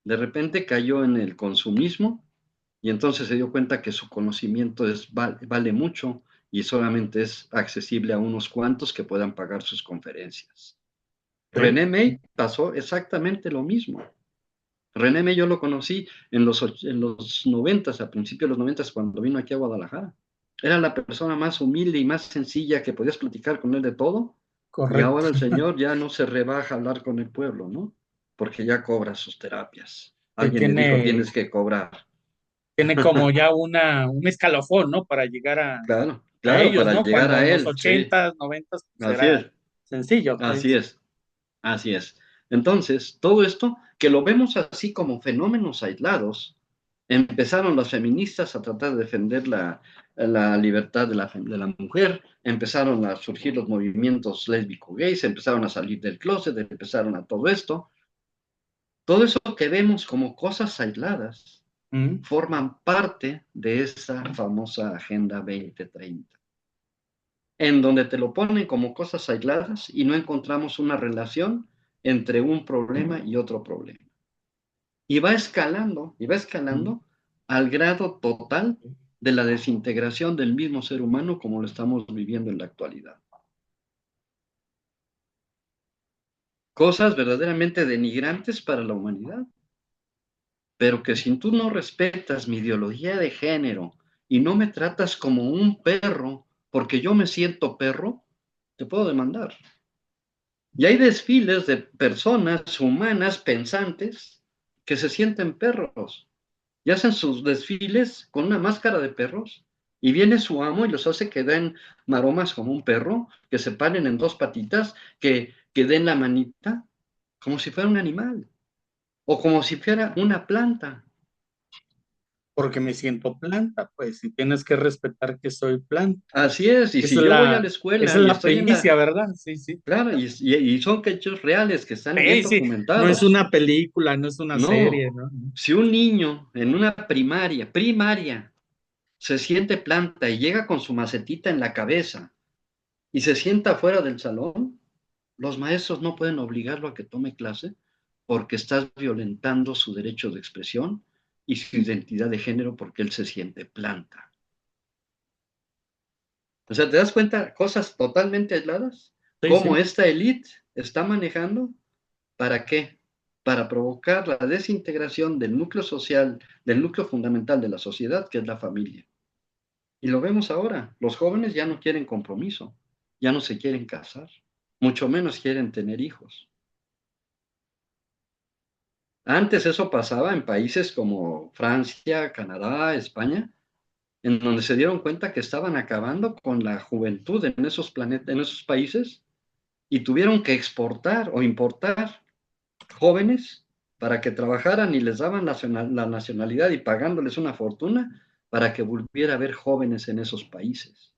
de repente cayó en el consumismo y entonces se dio cuenta que su conocimiento vale mucho y solamente es accesible a unos cuantos que puedan pagar sus conferencias. Sí, René May pasó exactamente lo mismo. René May yo lo conocí en los 90, a principios de los 90, cuando vino aquí a Guadalajara. Era la persona más humilde y más sencilla que podías platicar con él de todo. Y correcto. ahora el señor ya no se rebaja a hablar con el pueblo, ¿no? Porque ya cobra sus terapias. Sí, Alguien le dijo, tienes que cobrar. tiene como ya un escalafón, ¿no? Para llegar Claro, a claro, ellos, para ¿no? llegar Cuando a en los él, sí. 80s, 90s, pues Así era es, sencillo, así pues. es, así es. Entonces, todo esto, que lo vemos así como fenómenos aislados, empezaron las feministas a tratar de defender la libertad de la mujer, empezaron a surgir los movimientos lésbico-gays, empezaron a salir del closet, empezaron a todo esto. Todo eso que vemos como cosas aisladas Mm, forman parte de esa famosa Agenda 2030, en donde te lo ponen como cosas aisladas y no encontramos una relación entre un problema y otro problema. Y va mm. escalando al grado total de la desintegración del mismo ser humano como lo estamos viviendo en la actualidad. Cosas verdaderamente denigrantes para la humanidad, pero que si tú no respetas mi ideología de género y no me tratas como un perro, porque yo me siento perro, te puedo demandar. Y hay desfiles de personas humanas pensantes que se sienten perros y hacen sus desfiles con una máscara de perros y viene su amo y los hace que den maromas como un perro, que se paren en dos patitas, que den la manita como si fuera un animal o como si fuera una planta. Porque me siento planta, pues, y tienes que respetar que soy planta. Así es, y Esa si es yo voy a la, la escuela esa es y la estoy en la... primicia, ¿verdad? Sí, sí. Claro, y son hechos reales que están bien Sí, sí. No es documentados. una película, no es una serie, No, ¿no? si un niño en una primaria, se siente planta y llega con su macetita en la cabeza y se sienta fuera del salón, los maestros no pueden obligarlo a que tome clase porque estás violentando su derecho de expresión y su identidad de género porque él se siente planta. O sea, ¿te das cuenta? Cosas totalmente aisladas, Sí, como sí. esta élite está manejando. ¿Para qué? Para provocar la desintegración del núcleo social, del núcleo fundamental de la sociedad, que es la familia. Y lo vemos ahora, los jóvenes ya no quieren compromiso, ya no se quieren casar, mucho menos quieren tener hijos. Antes eso pasaba en países como Francia, Canadá, España, en donde se dieron cuenta que estaban acabando con la juventud en en esos países y tuvieron que exportar o importar jóvenes para que trabajaran y les daban la nacionalidad y pagándoles una fortuna para que volviera a haber jóvenes en esos países.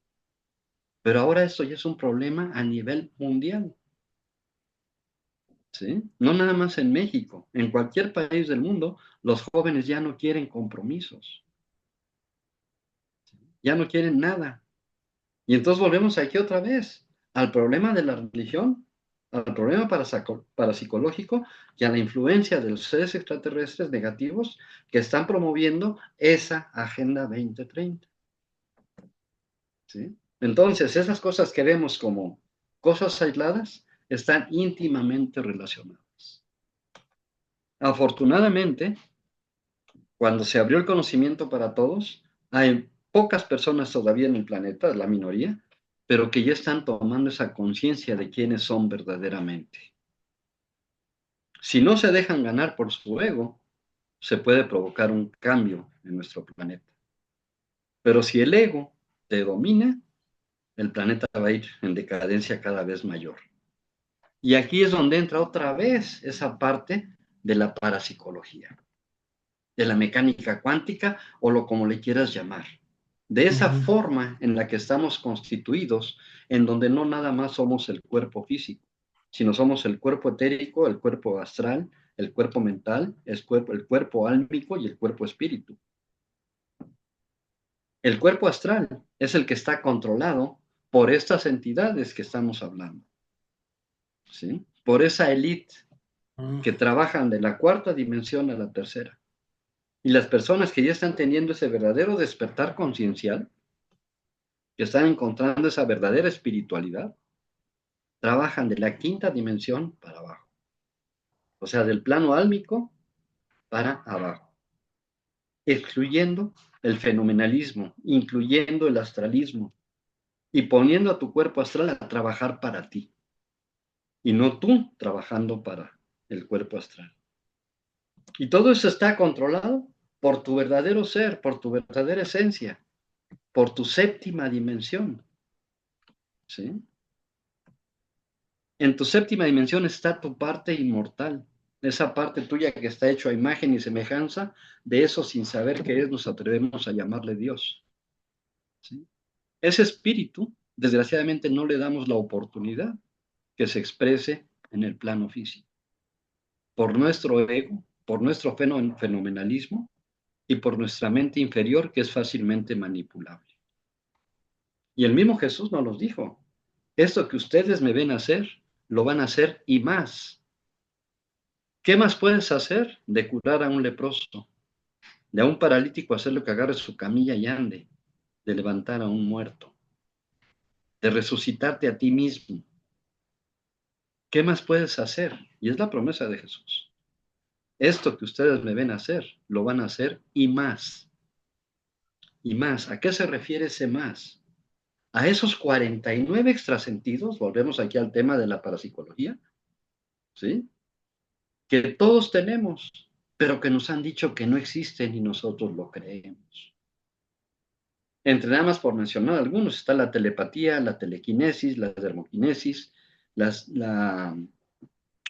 Pero ahora esto ya es un problema a nivel mundial, ¿sí? No nada más en México, en cualquier país del mundo, los jóvenes ya no quieren compromisos, ya no quieren nada. Y entonces volvemos aquí otra vez al problema de la religión, al problema parapsicológico y a la influencia de los seres extraterrestres negativos que están promoviendo esa Agenda 2030. ¿Sí? Entonces, esas cosas que vemos como cosas aisladas están íntimamente relacionadas. Afortunadamente, cuando se abrió el conocimiento para todos, hay pocas personas todavía en el planeta, la minoría, pero que ya están tomando esa conciencia de quiénes son verdaderamente. Si no se dejan ganar por su ego, se puede provocar un cambio en nuestro planeta. Pero si el ego te domina, el planeta va a ir en decadencia cada vez mayor. Y aquí es donde entra otra vez esa parte de la parapsicología, de la mecánica cuántica o lo como le quieras llamar. De esa forma en la que estamos constituidos, en donde no nada más somos el cuerpo físico, sino somos el cuerpo etérico, el cuerpo astral, el cuerpo mental, el cuerpo álmico y el cuerpo espíritu. El cuerpo astral es el que está controlado por estas entidades que estamos hablando, ¿sí? Por esa élite que trabajan de la cuarta dimensión a la tercera. Y las personas que ya están teniendo ese verdadero despertar conciencial, que están encontrando esa verdadera espiritualidad, trabajan de la quinta dimensión para abajo. O sea, del plano álmico para abajo, excluyendo el fenomenalismo, incluyendo el astralismo y poniendo a tu cuerpo astral a trabajar para ti y no tú trabajando para el cuerpo astral. Y todo eso está controlado por tu verdadero ser, por tu verdadera esencia, por tu séptima dimensión, ¿sí? En tu séptima dimensión está tu parte inmortal, esa parte tuya que está hecho a imagen y semejanza de eso sin saber qué es, nos atrevemos a llamarle Dios, ¿sí? Ese espíritu, desgraciadamente, no le damos la oportunidad que se exprese en el plano físico, por nuestro ego, por nuestro fenomenalismo y por nuestra mente inferior que es fácilmente manipulable. Y el mismo Jesús nos los dijo, esto que ustedes me ven hacer, lo van a hacer y más. ¿Qué más puedes hacer? De curar a un leproso, de a un paralítico hacerlo que agarre su camilla y ande, de levantar a un muerto, de resucitarte a ti mismo. ¿Qué más puedes hacer? Y es la promesa de Jesús. Esto que ustedes me ven hacer, lo van a hacer y más. Y más. ¿A qué se refiere ese más? A esos 49 extrasentidos, volvemos aquí al tema de la parapsicología, ¿sí? Que todos tenemos, pero que nos han dicho que no existen y nosotros lo creemos. Entre nada más por mencionar algunos, está la telepatía, la telequinesis, la dermoquinesis, la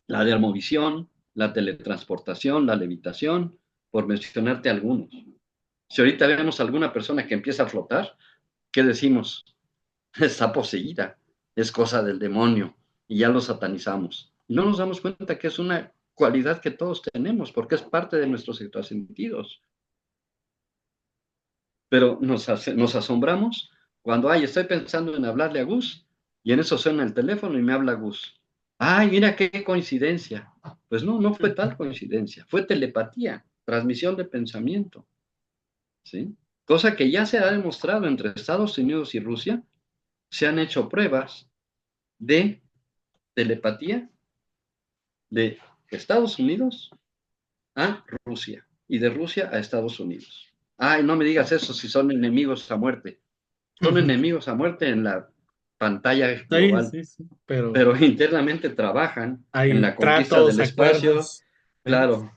dermovisión, la teletransportación, la levitación, por mencionarte algunos. Si ahorita vemos a alguna persona que empieza a flotar, ¿qué decimos? Está poseída, es cosa del demonio, y ya lo satanizamos. Y no nos damos cuenta que es una cualidad que todos tenemos, porque es parte de nuestros sentidos. Pero nos asombramos cuando, ay, estoy pensando en hablarle a Gus, y en eso suena el teléfono y me habla Gus. Ay, mira qué coincidencia. Pues no, no fue tal coincidencia, fue telepatía, transmisión de pensamiento, ¿sí? Cosa que ya se ha demostrado entre Estados Unidos y Rusia, se han hecho pruebas de telepatía de Estados Unidos a Rusia y de Rusia a Estados Unidos. Ay, no me digas eso si son enemigos a muerte. Son enemigos a muerte en la pantalla Sí, global, sí, sí, pero pero internamente trabajan en hay la conquista tratos, del espacio, acuerdos. ¿Sí? claro,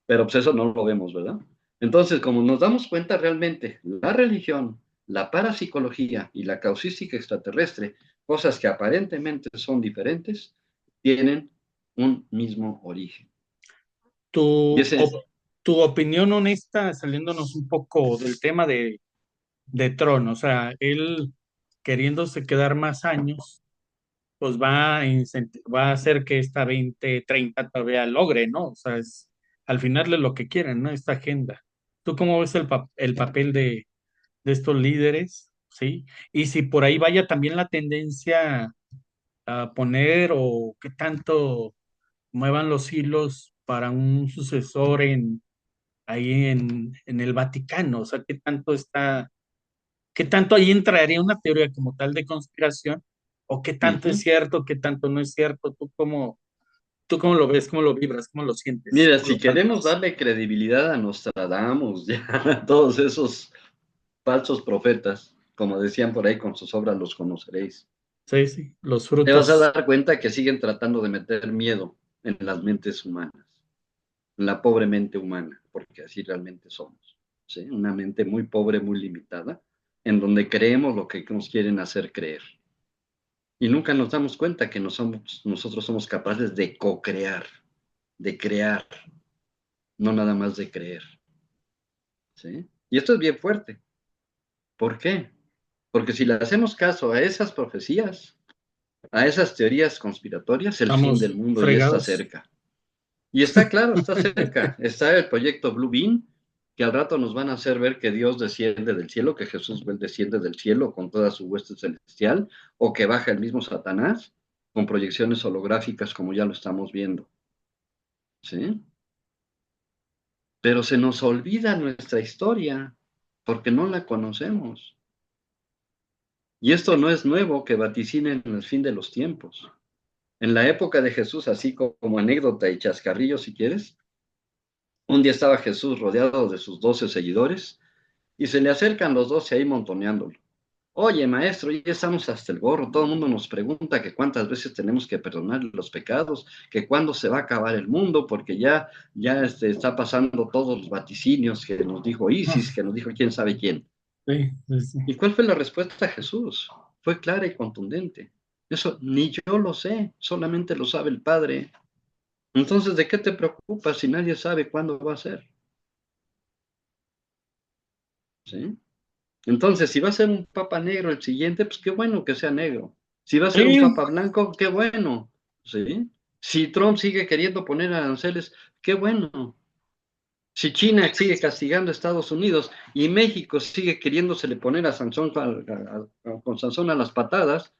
pero pues eso no lo vemos, ¿verdad? Entonces, como nos damos cuenta realmente, la religión, la parapsicología y la causística extraterrestre, cosas que aparentemente son diferentes, tienen un mismo origen. Tu, Y ese, tu opinión honesta, saliéndonos un poco del tema de Tron, o sea, él queriéndose quedar más años, pues va a hacer que esta 2030 todavía logre, ¿no? O sea, al final es lo que quieren, ¿no? Esta agenda. ¿Tú cómo ves el papel de estos líderes? ¿Sí? Y si por ahí vaya también la tendencia a poner o qué tanto muevan los hilos para un sucesor ahí en el Vaticano, o sea, qué tanto ahí entraría una teoría como tal de conspiración, o qué tanto es ujú. cierto, qué tanto no es cierto, tú cómo lo ves, cómo lo vibras, cómo lo sientes, Mira, cómo si lo queremos palpas. darle credibilidad a Nostradamus, ya, a todos esos falsos profetas, como decían por ahí, con sus obras los conoceréis, Sí, sí, los te vas a frutos. dar cuenta que siguen tratando de meter miedo en las mentes humanas, en la pobre mente humana, porque así realmente somos, ¿sí? Una mente muy pobre, muy limitada, en donde creemos lo que nos quieren hacer creer. Y nunca nos damos cuenta que nosotros somos capaces de co-crear, de crear, no nada más de creer, ¿sí? Y esto es bien fuerte. ¿Por qué? Porque si le hacemos caso a esas profecías, a esas teorías conspiratorias, el fin del Estamos mundo ya está fregados. cerca. Y está claro, está cerca. Está el proyecto Blue Beam, que al rato nos van a hacer ver que Dios desciende del cielo, que Jesús desciende del cielo con toda su hueste celestial, o que baja el mismo Satanás con proyecciones holográficas como ya lo estamos viendo. ¿Sí? Pero se nos olvida nuestra historia porque no la conocemos. Y esto no es nuevo que vaticinen el fin de los tiempos. En la época de Jesús, así como anécdota y chascarrillo si quieres, un día estaba Jesús rodeado de sus 12 seguidores y se le acercan los 12 ahí montoneándolo. Oye, maestro, ya estamos hasta el gorro, todo el mundo nos pregunta que cuántas veces tenemos que perdonar los pecados, que cuándo se va a acabar el mundo, porque ya está pasando todos los vaticinios que nos dijo Isis, que nos dijo quién sabe quién. Sí, sí, sí. ¿Y cuál fue la respuesta de Jesús? Fue clara y contundente. Eso ni yo lo sé, solamente lo sabe el Padre. Entonces, ¿de qué te preocupas si nadie sabe cuándo va a ser? ¿Sí? Entonces, si va a ser un papa negro el siguiente, pues qué bueno que sea negro. Si va a ser un Sí, papa blanco, qué bueno. ¿Sí? Si Trump sigue queriendo poner aranceles, qué bueno. Si China sigue castigando a Estados Unidos y México sigue queriéndosele poner a Sansón, con Sansón a las patadas,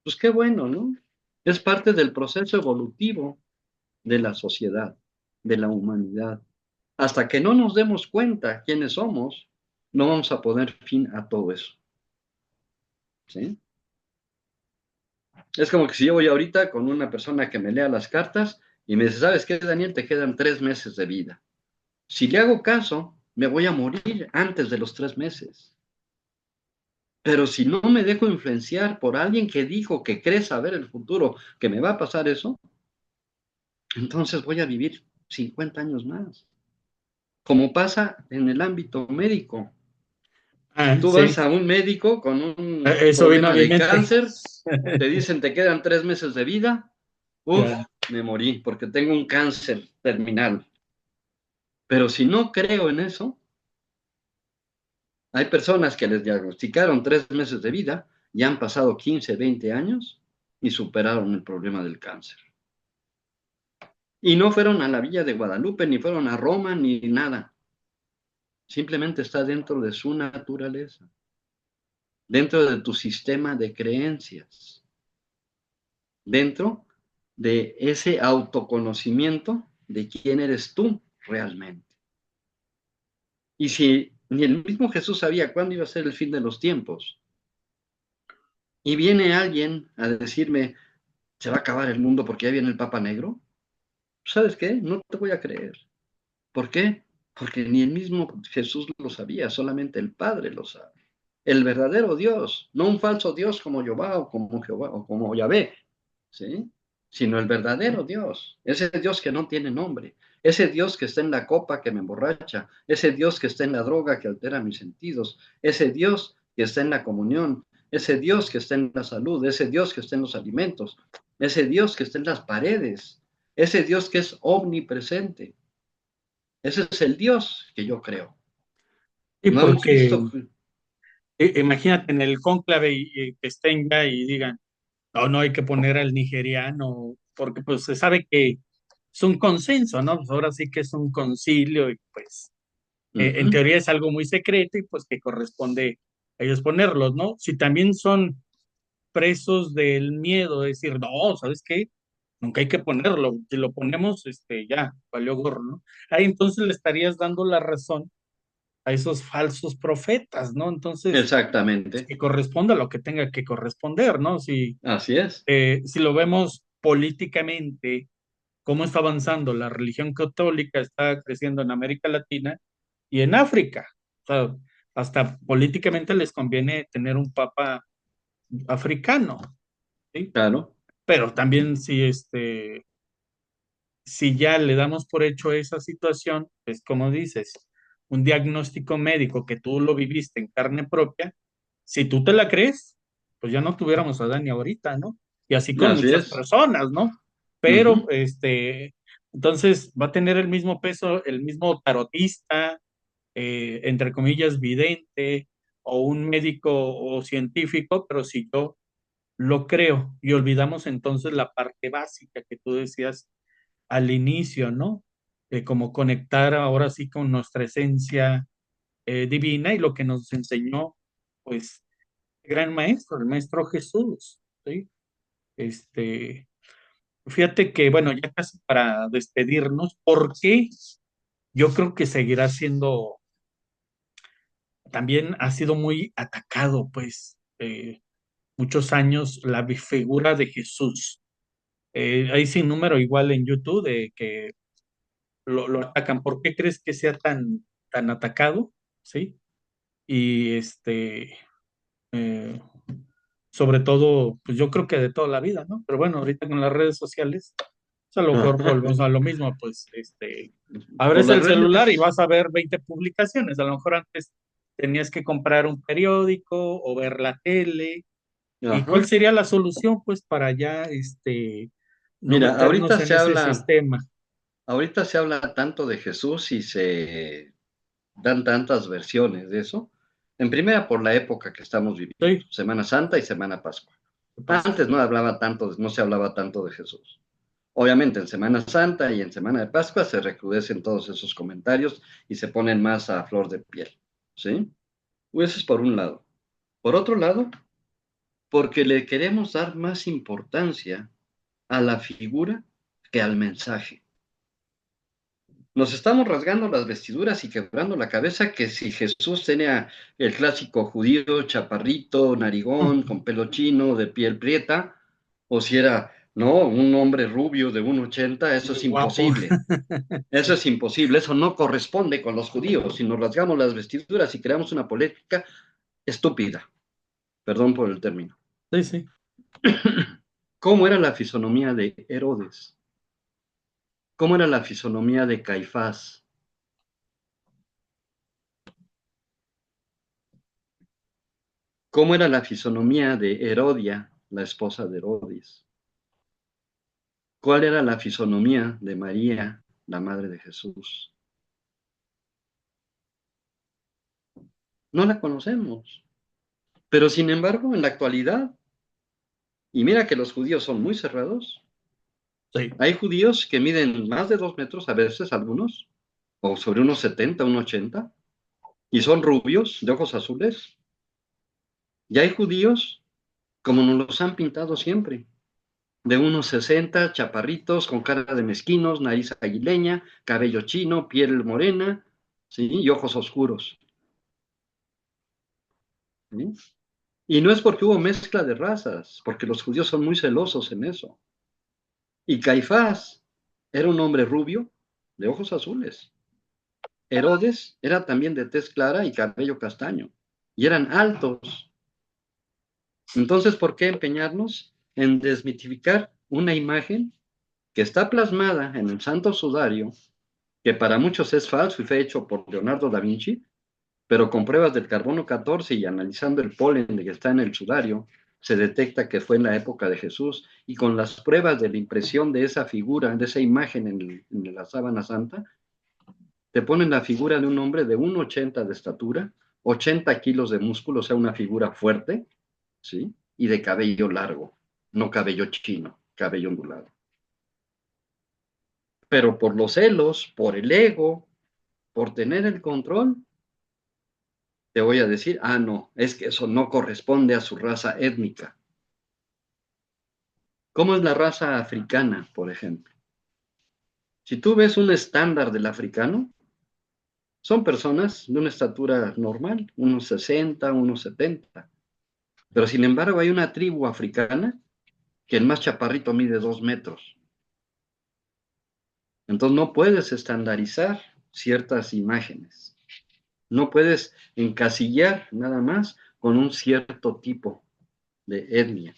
pues qué bueno, ¿no? Es parte del proceso evolutivo de la sociedad, de la humanidad. Hasta que no nos demos cuenta quiénes somos, no vamos a poner fin a todo eso, ¿sí? Es como que si yo voy ahorita con una persona que me lea las cartas y me dice, ¿sabes qué, Daniel? Te quedan 3 meses de vida. Si le hago caso, me voy a morir antes de los 3 meses. Pero si no me dejo influenciar por alguien que dijo que cree saber el futuro, que me va a pasar eso, entonces voy a vivir 50 años más. Como pasa en el ámbito médico. Tú sí, vas a un médico con un eso vino a problema mi de mente. cáncer, te dicen te quedan 3 meses de vida, uf, Ya. me morí porque tengo un cáncer terminal. Pero si no creo en eso, hay personas que les diagnosticaron 3 meses de vida y han pasado 15, 20 años y superaron el problema del cáncer. Y no fueron a la Villa de Guadalupe, ni fueron a Roma, ni nada. Simplemente está dentro de su naturaleza, dentro de tu sistema de creencias, dentro de ese autoconocimiento de quién eres tú realmente. Y si ni el mismo Jesús sabía cuándo iba a ser el fin de los tiempos, y viene alguien a decirme, se va a acabar el mundo porque ya viene el Papa Negro, ¿sabes qué? No te voy a creer. ¿Por qué? Porque ni el mismo Jesús lo sabía, solamente el Padre lo sabe. El verdadero Dios, no un falso Dios como Jehová o como Yahvé, ¿sí? Sino el verdadero Dios, ese Dios que no tiene nombre, ese Dios que está en la copa que me emborracha, ese Dios que está en la droga que altera mis sentidos, ese Dios que está en la comunión, ese Dios que está en la salud, ese Dios que está en los alimentos, ese Dios que está en las paredes, ese Dios que es omnipresente. Ese es el Dios que yo creo. Y No hemos porque visto. imagínate en el cónclave y que estén ya y digan, no, no hay que poner al nigeriano, porque pues se sabe que es un consenso, ¿no? Pues ahora sí que es un concilio y pues en Ujú, teoría es algo muy secreto y pues que corresponde a ellos ponerlos, ¿no? Si también son presos del miedo, de decir, no, ¿sabes qué? Nunca hay que ponerlo, si lo ponemos, ya, valió gorro, ¿no? Ahí entonces le estarías dando la razón a esos falsos profetas, ¿no? Entonces, pues, exactamente. que corresponda a lo que tenga que corresponder, ¿no? Así es. Si lo vemos políticamente, cómo está avanzando la religión católica, está creciendo en América Latina y en África. O sea, hasta políticamente les conviene tener un papa africano, ¿sí? Claro. Pero también si ya le damos por hecho esa situación, pues como dices, un diagnóstico médico que tú lo viviste en carne propia, si tú te la crees, pues ya no tuviéramos a Dani ahorita, ¿no? Y así con Así muchas es. personas, ¿no? Pero, Ujú, entonces va a tener el mismo peso, el mismo tarotista, entre comillas, vidente, o un médico o científico, pero si yo lo creo y olvidamos entonces la parte básica que tú decías al inicio, ¿no? Como conectar ahora sí con nuestra esencia divina y lo que nos enseñó, pues, el gran maestro, el maestro Jesús, ¿sí? Este, fíjate que, bueno, ya casi para despedirnos, ¿por qué? Yo creo que seguirá siendo, también ha sido muy atacado, pues, muchos años la figura de Jesús. Hay sin número igual en YouTube de que lo atacan. ¿Por qué crees que sea tan atacado? ¿Sí? Y eh, sobre todo, pues yo creo que de toda la vida, ¿no? Pero bueno, ahorita con las redes sociales, pues a lo mejor ajá. volvemos a lo mismo, pues Por abres las el celular y redes. vas a ver 20 publicaciones. A lo mejor antes tenías que comprar un periódico o ver la tele. ¿Y cuál Ajá. sería la solución, pues, para ya no Mira, meternos en ese sistema? ahorita se habla tanto de Jesús y se dan tantas versiones de eso. En primera, por la época que estamos viviendo, Sí, Semana Santa y Semana Pascua. ¿qué pasa? Antes no se hablaba tanto de Jesús. Obviamente en Semana Santa y en Semana de Pascua se recrudecen todos esos comentarios y se ponen más a flor de piel, ¿sí? Pues eso es por un lado. Por otro lado, porque le queremos dar más importancia a la figura que al mensaje. Nos estamos rasgando las vestiduras y quebrando la cabeza que si Jesús tenía el clásico judío, chaparrito, narigón, con pelo chino, de piel prieta, o si era, no, un hombre rubio de 1,80, eso es Muy guapo. imposible. Eso es imposible, eso no corresponde con los judíos. Si nos rasgamos las vestiduras y creamos una política estúpida, perdón por el término. Sí, sí. ¿Cómo era la fisonomía de Herodes? ¿Cómo era la fisonomía de Caifás? ¿Cómo era la fisonomía de Herodia, la esposa de Herodes? ¿Cuál era la fisonomía de María, la madre de Jesús? No la conocemos. Pero sin embargo, en la actualidad, y mira que los judíos son muy cerrados, Sí. hay judíos que miden más de 2 metros, a veces algunos, o sobre unos 70, unos 80, y son rubios, de ojos azules. Y hay judíos, como nos los han pintado siempre, de unos 60, chaparritos, con cara de mezquinos, nariz aguileña, cabello chino, piel morena, ¿sí? Y ojos oscuros. ¿Sí? Y no es porque hubo mezcla de razas, porque los judíos son muy celosos en eso. Y Caifás, era un hombre rubio, de ojos azules. Herodes era también de tez clara y cabello castaño, y eran altos. Entonces, ¿por qué empeñarnos en desmitificar una imagen que está plasmada en el Santo Sudario, que para muchos es falso y fue hecho por Leonardo da Vinci, pero con pruebas del carbono 14 y analizando el polen que está en el sudario, se detecta que fue en la época de Jesús, y con las pruebas de la impresión de esa figura, de esa imagen en la sábana santa, te ponen la figura de un hombre de 1,80 de estatura, 80 kilos de músculo, o sea, una figura fuerte, ¿sí? Y de cabello largo, no cabello chino, cabello ondulado. Pero por los celos, por el ego, por tener el control, te voy a decir, no, es que eso no corresponde a su raza étnica. ¿Cómo es la raza africana, por ejemplo? Si tú ves un estándar del africano, son personas de una estatura normal, unos 60, unos 70. Pero sin embargo hay una tribu africana que el más chaparrito mide 2 metros. Entonces no puedes estandarizar ciertas imágenes. No puedes encasillar nada más con un cierto tipo de etnia.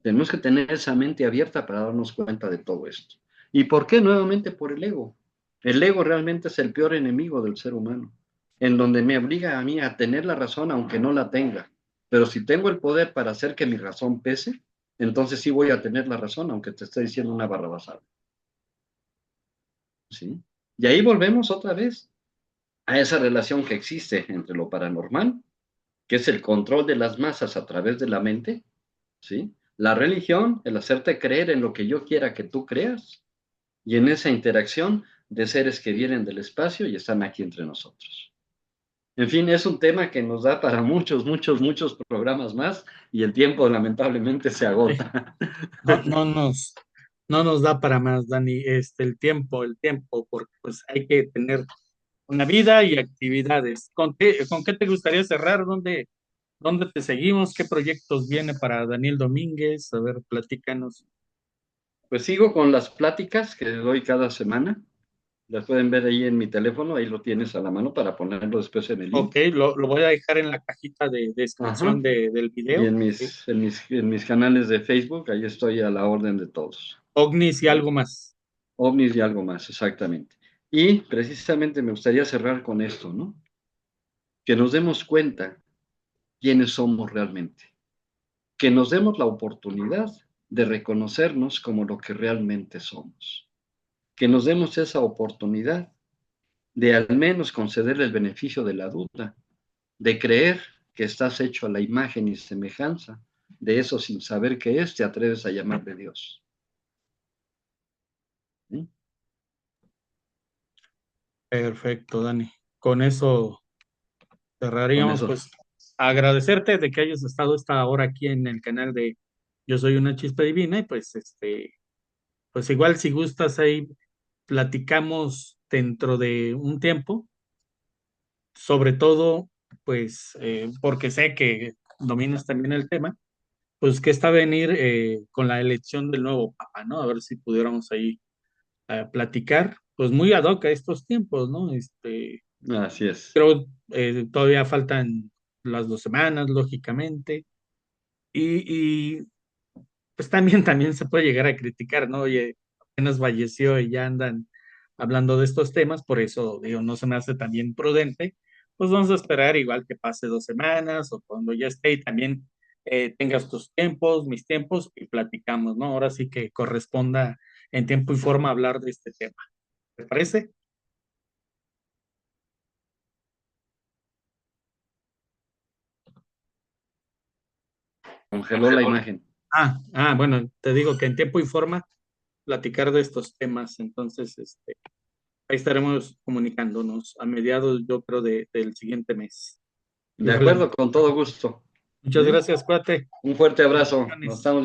Tenemos que tener esa mente abierta para darnos cuenta de todo esto. ¿Y por qué? Nuevamente por el ego. El ego realmente es el peor enemigo del ser humano, en donde me obliga a mí a tener la razón aunque no la tenga. Pero si tengo el poder para hacer que mi razón pese, entonces sí voy a tener la razón aunque te esté diciendo una barrabasada. ¿Sí? Y ahí volvemos otra vez a esa relación que existe entre lo paranormal, que es el control de las masas a través de la mente, ¿sí? La religión, el hacerte creer en lo que yo quiera que tú creas, y en esa interacción de seres que vienen del espacio y están aquí entre nosotros. En fin, es un tema que nos da para muchos, muchos, muchos programas más, y el tiempo lamentablemente se Sí. agota. No, no nos da para más, Dani, el tiempo, porque pues hay que tener una vida y actividades. Con qué te gustaría cerrar? ¿Dónde te seguimos? ¿Qué proyectos viene para Daniel Domínguez? A ver, platícanos. Pues sigo con las pláticas que doy cada semana. Las pueden ver ahí en mi teléfono, ahí lo tienes a la mano para ponerlo después en el link. Ok, lo voy a dejar en la cajita de descripción Ajá. del Y video. Sí. en mis canales de Facebook, ahí estoy a la orden de todos. OVNIs y algo más. OVNIs y algo más, exactamente. Y precisamente me gustaría cerrar con esto, ¿no? Que nos demos cuenta quiénes somos realmente. Que nos demos la oportunidad de reconocernos como lo que realmente somos. Que nos demos esa oportunidad de al menos concederle el beneficio de la duda, de creer que estás hecho a la imagen y semejanza de eso sin saber qué es, te atreves a llamarle Dios. ¿Sí? Perfecto, Dani. Con eso Con cerraríamos, eso. pues agradecerte de que hayas estado esta hora aquí en el canal de Yo Soy una Chispa Divina y pues pues igual si gustas ahí platicamos dentro de un tiempo, sobre todo pues porque sé que dominas también el tema, pues que está a venir con la elección del nuevo papa, ¿no? A ver si pudiéramos ahí platicar, pues muy ad hoc a estos tiempos, ¿no? Así es. Creo todavía faltan las 2 semanas, lógicamente, y pues también se puede llegar a criticar, ¿no? Oye, apenas falleció y ya andan hablando de estos temas, por eso digo, no se me hace tan bien prudente, pues vamos a esperar igual que pase 2 semanas o cuando ya esté y también tengas tus tiempos, mis tiempos y platicamos, ¿no? Ahora sí que corresponda en tiempo y forma hablar de este tema. ¿Te parece? Congeló la imagen. Bueno, te digo que en tiempo y forma platicar de estos temas, entonces, ahí estaremos comunicándonos a mediados, yo creo, del siguiente mes. De Igual, acuerdo, con todo gusto. muchas ¿Sí? gracias, cuate. Un fuerte abrazo. Nos Bendiciones. estamos